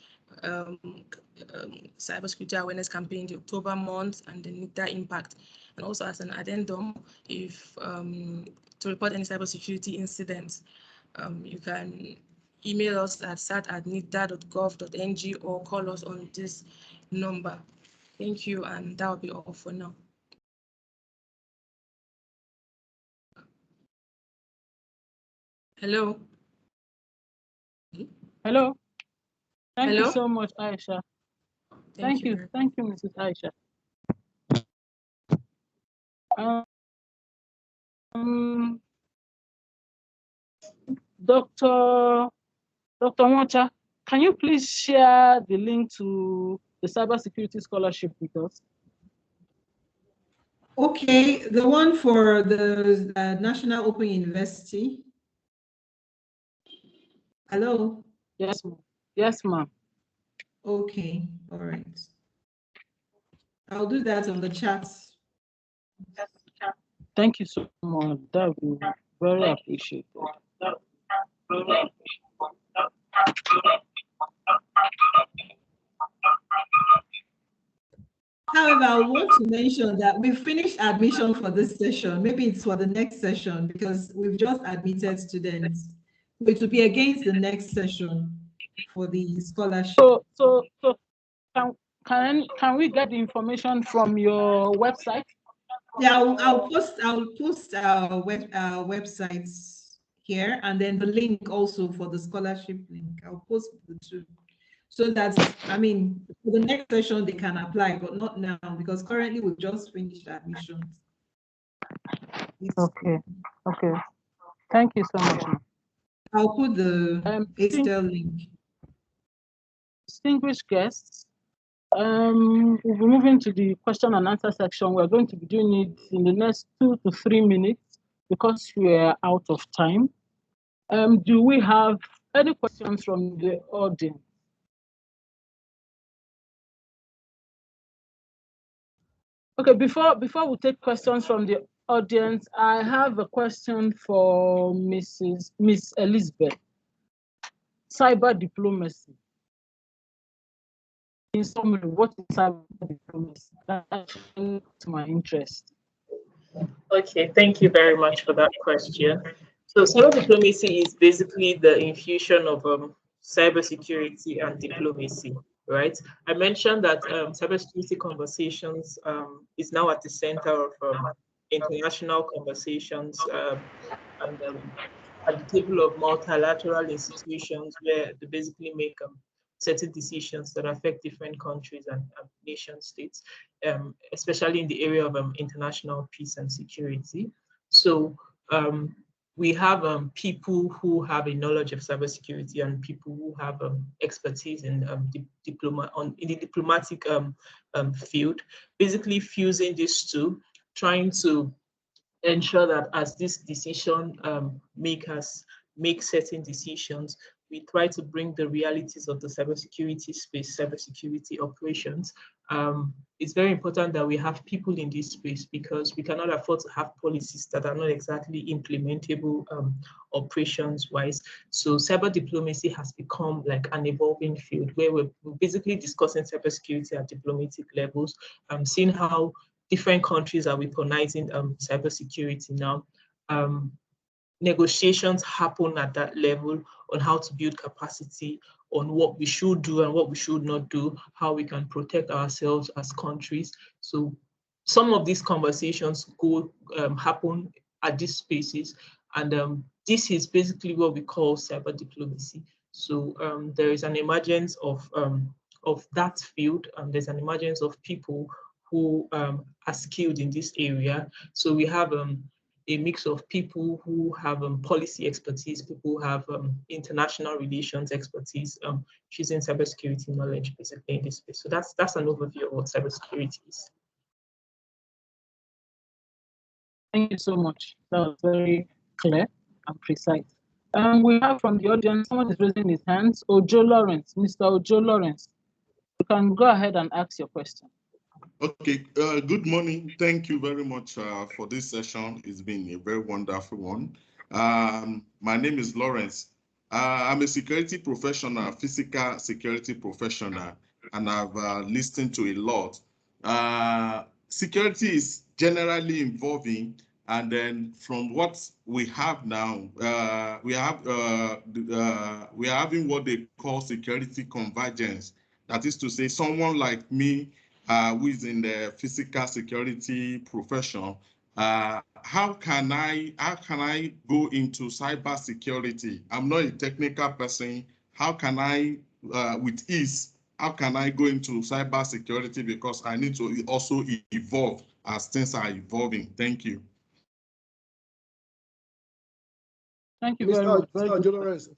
cybersecurity awareness campaign, the October month, and the NITDA Impact. And also as an addendum, if to report any cybersecurity incidents, you can email us at sat@nitda.gov.ng or call us on this number. Thank you, and that will be all for now. Hello. Hello. Thank Hello? you so much, Aisha. Thank you, Mrs. Aisha. Dr. Nwacha, can you please share the link to the cybersecurity scholarship with us? Okay, the one for the National Open University. Hello? Yes, ma'am. Yes, ma'am. Okay, all right. I'll do that on the chat. Thank you so much. That would be very appreciated. However, I want to mention that we finished admission for this session. Maybe it's for the next session because we've just admitted students. It will be against the next session for the scholarship. So can we get the information from your website? Yeah, I'll post our websites here, and then the link also for the scholarship link. I'll post the 2 So that's, I mean, for the next session they can apply, but not now, because currently we've just finished admissions. Okay. Okay. Thank you so much. I'll put the Excel link. Distinguished guests, we'll be moving to the question and answer section. We're going to be doing it in the next 2 to 3 minutes because we're out of time. Do we have any questions from the audience? Okay, before we take questions from the audience, I have a question for Miss Elizabeth. Cyber diplomacy. In summary, what is cyber diplomacy? That's to my interest. Okay, thank you very much for that question. So cyber diplomacy is basically the infusion of cybersecurity and diplomacy, right? I mentioned that cybersecurity conversations is now at the center of international conversations and at the table of multilateral institutions where they basically make certain decisions that affect different countries and nation states, especially in the area of international peace and security. So we have people who have a knowledge of cybersecurity and people who have expertise in in the diplomatic field, basically fusing these two, trying to ensure that as this decision makers make certain decisions, we try to bring the realities of the cybersecurity space, cybersecurity operations. It's very important that we have people in this space because we cannot afford to have policies that are not exactly implementable operations-wise. So cyber diplomacy has become like an evolving field where we're basically discussing cybersecurity at diplomatic levels, seeing how different countries are weaponizing cybersecurity now. Negotiations happen at that level on how to build capacity, on what we should do and what we should not do, how we can protect ourselves as countries. So some of these conversations happen at these spaces, and this is basically what we call cyber diplomacy. So there is an emergence of that field, and there's an emergence of people who are skilled in this area. So we have a mix of people who have policy expertise, people who have international relations expertise, using cybersecurity knowledge basically in this space. So that's an overview of what cybersecurity is. Thank you so much. That was very clear and precise. We have from the audience, someone is raising his hands. Ojo Lawrence, Mr. Ojo Lawrence, you can go ahead and ask your question. Okay, good morning. Thank you very much for this session. It's been a very wonderful one. My name is Lawrence. I'm a security professional, physical security professional, and I've listened to a lot. Security is generally evolving, and then from what we have now, we are having what they call security convergence. That is to say, someone like me, who is in the physical security profession, how can I go into cyber security? I'm not a technical person. How can I, with ease, how can I go into cyber security? Because I need to also evolve as things are evolving. Thank you. Thank you very much. Mr. Lawrence.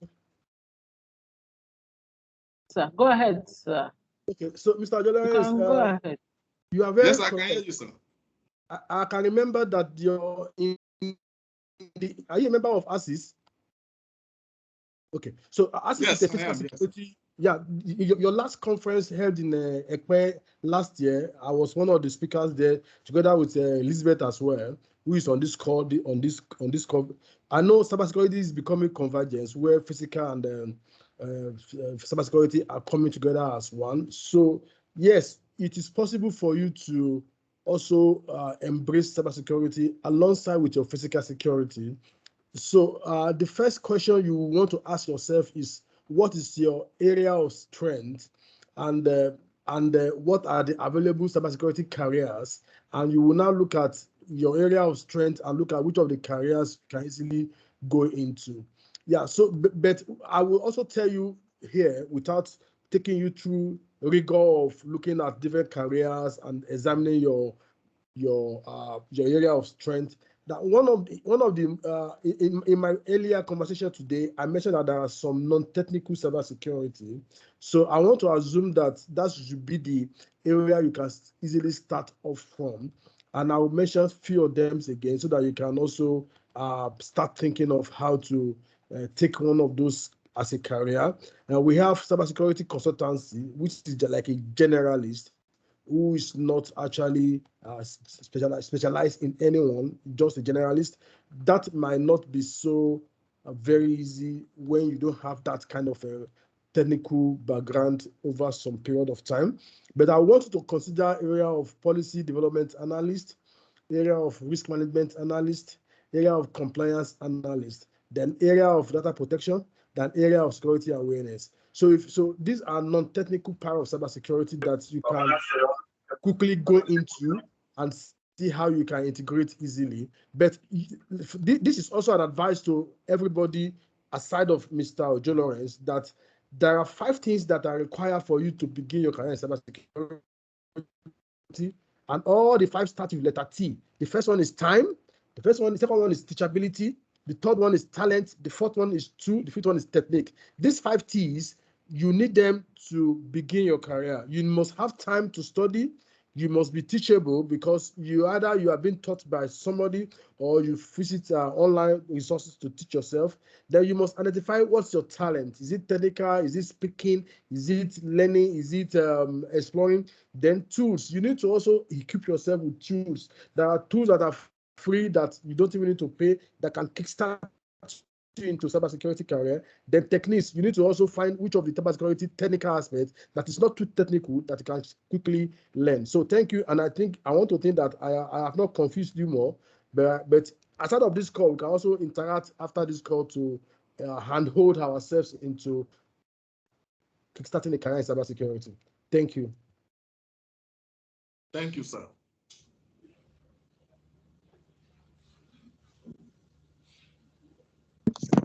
Sir, go ahead, sir. Okay, so Mr. Lawrence, go ahead. You are very yes, correct. I can hear you, sir. I can remember that you're are you a member of ASIS? Okay, so ASIS yes, is a physical security. Yes. Yeah, your last conference held in Ekpe last year, I was one of the speakers there, together with Elizabeth as well, who is on this call. On this call, I know cybersecurity is becoming convergence, where physical and cybersecurity are coming together as one. So yes, it is possible for you to also embrace cybersecurity alongside with your physical security. So the first question you want to ask yourself is, what is your area of strength, and what are the available cybersecurity careers? And you will now look at your area of strength and look at which of the careers you can easily go into. Yeah, so but I will also tell you here, without taking you through rigor of looking at different careers and examining your area of strength. That one of the in my earlier conversation today, I mentioned that there are some non-technical cybersecurity. So I want to assume that should be the area you can easily start off from, and I will mention a few of them again so that you can also start thinking of how to take one of those as a career. We have cybersecurity consultancy, which is like a generalist who is not actually specialized in anyone, just a generalist. That might not be so very easy when you don't have that kind of a technical background over some period of time. But I want you to consider area of policy development analyst, area of risk management analyst, area of compliance analyst, then area of data protection, then area of security awareness. So these are non-technical part of cybersecurity that you can quickly go into and see how you can integrate easily. But this is also an advice to everybody aside of Mr. Ojo Lawrence, that there are 5 things that are required for you to begin your career in cybersecurity, and all the 5 start with letter T. The first one is time. The second one is teachability. The third one is talent. The fourth one is the fifth one is technique. These 5 T's, you need them to begin your career. You must have time to study. You must be teachable, because you are being taught by somebody or you visit online resources to teach yourself. Then you must identify what's your talent. Is it technical? Is it speaking? Is it learning? Is it exploring? Then tools. You need to also equip yourself with tools. There are tools that are free that you don't even need to pay, that can kickstart into cybersecurity career. Then techniques, you need to also find which of the cybersecurity technical aspects that is not too technical that you can quickly learn. So thank you, and I want to think that I have not confused you more, but aside of this call, we can also interact after this call to handhold ourselves into kickstarting a career in cybersecurity. Thank you. Thank you, sir.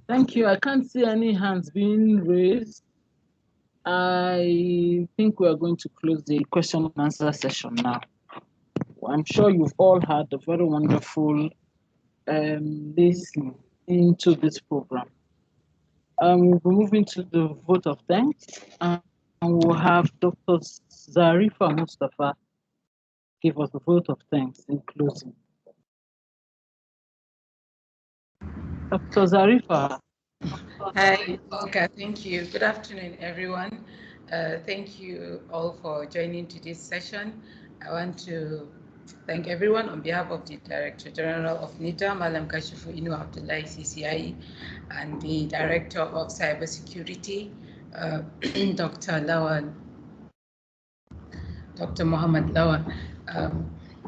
Thank you. I can't see any hands being raised. I think we are going to close the question and answer session now. I'm sure you've all had a very wonderful listening into this program. We'll be moving to the vote of thanks, and we'll have Dr. Zarifa Mustafa give us the vote of thanks in closing. Dr. Zarifa. Hi, okay, thank you. Good afternoon, everyone. Thank you all for joining today's session. I want to thank everyone on behalf of the Director General of NITDA, Malam Kashifu Inu Abdullahi CCIE, and the Director of Cybersecurity, Dr. Muhammad Lawan.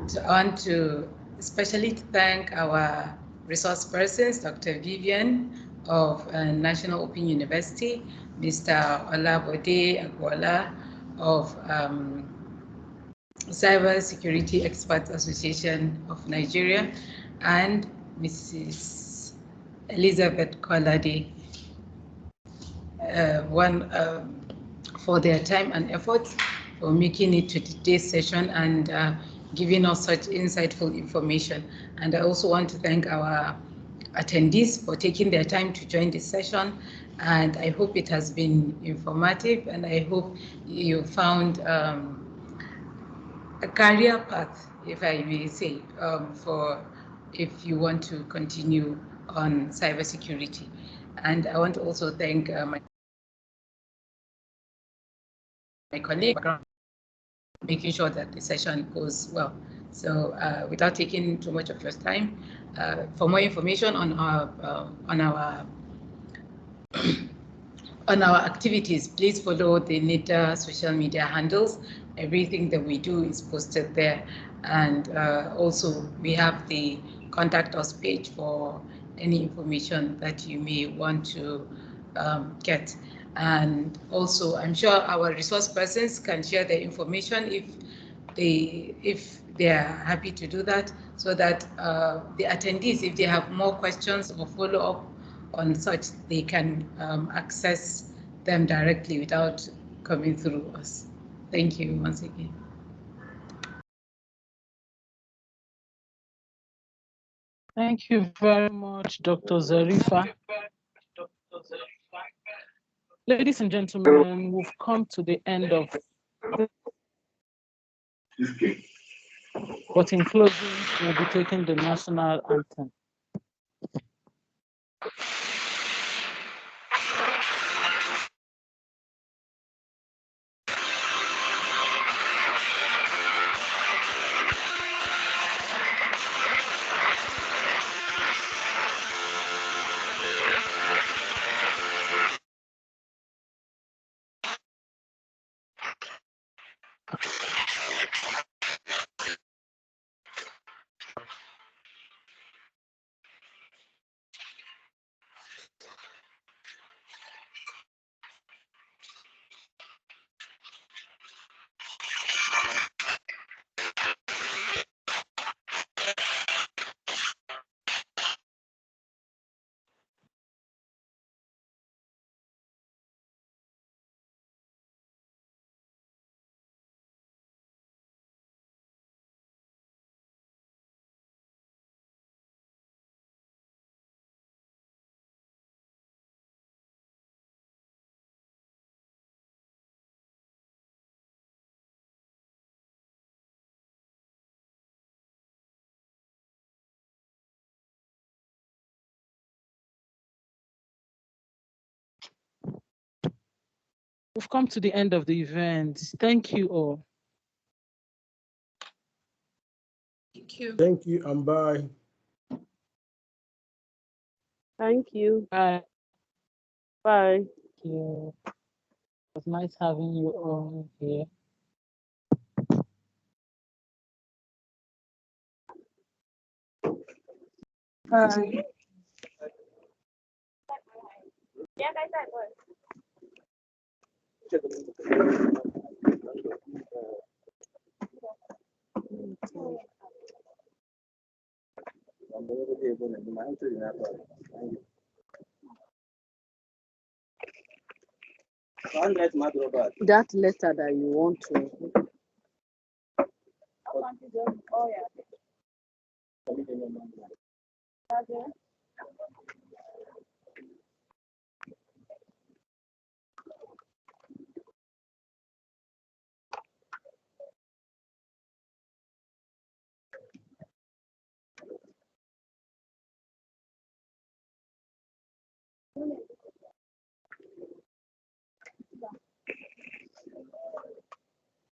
So I want to especially thank our resource persons, Dr. Vivian of National Open University, Mr. Olabode Agbola of Cybersecurity Experts Association of Nigeria, and Mrs. Elizabeth Kolade, for their time and effort for making it to today's session and giving us such insightful information. And I also want to thank our attendees for taking their time to join this session, and I hope it has been informative, and I hope you found a career path, if I may say, for if you want to continue on cybersecurity. And I want to also thank my colleague, making sure that the session goes well. So without taking too much of your time, for more information on our activities, please follow the NITDA social media handles. Everything that we do is posted there, and also we have the contact us page for any information that you may want to get. And also, I'm sure our resource persons can share their information if they are happy to do that, so that the attendees, if they have more questions or follow up on such, they can access them directly without coming through us. Thank you once again. Thank you very much, Dr. Zarifa. Ladies and gentlemen, we've come to the end of. But in closing, we'll be taking the national anthem. We've come to the end of the event. Thank you all. Thank you. Thank you, and bye. Thank you. Bye. Bye. Thank you. It was nice having you all here. Bye. That letter that you want to.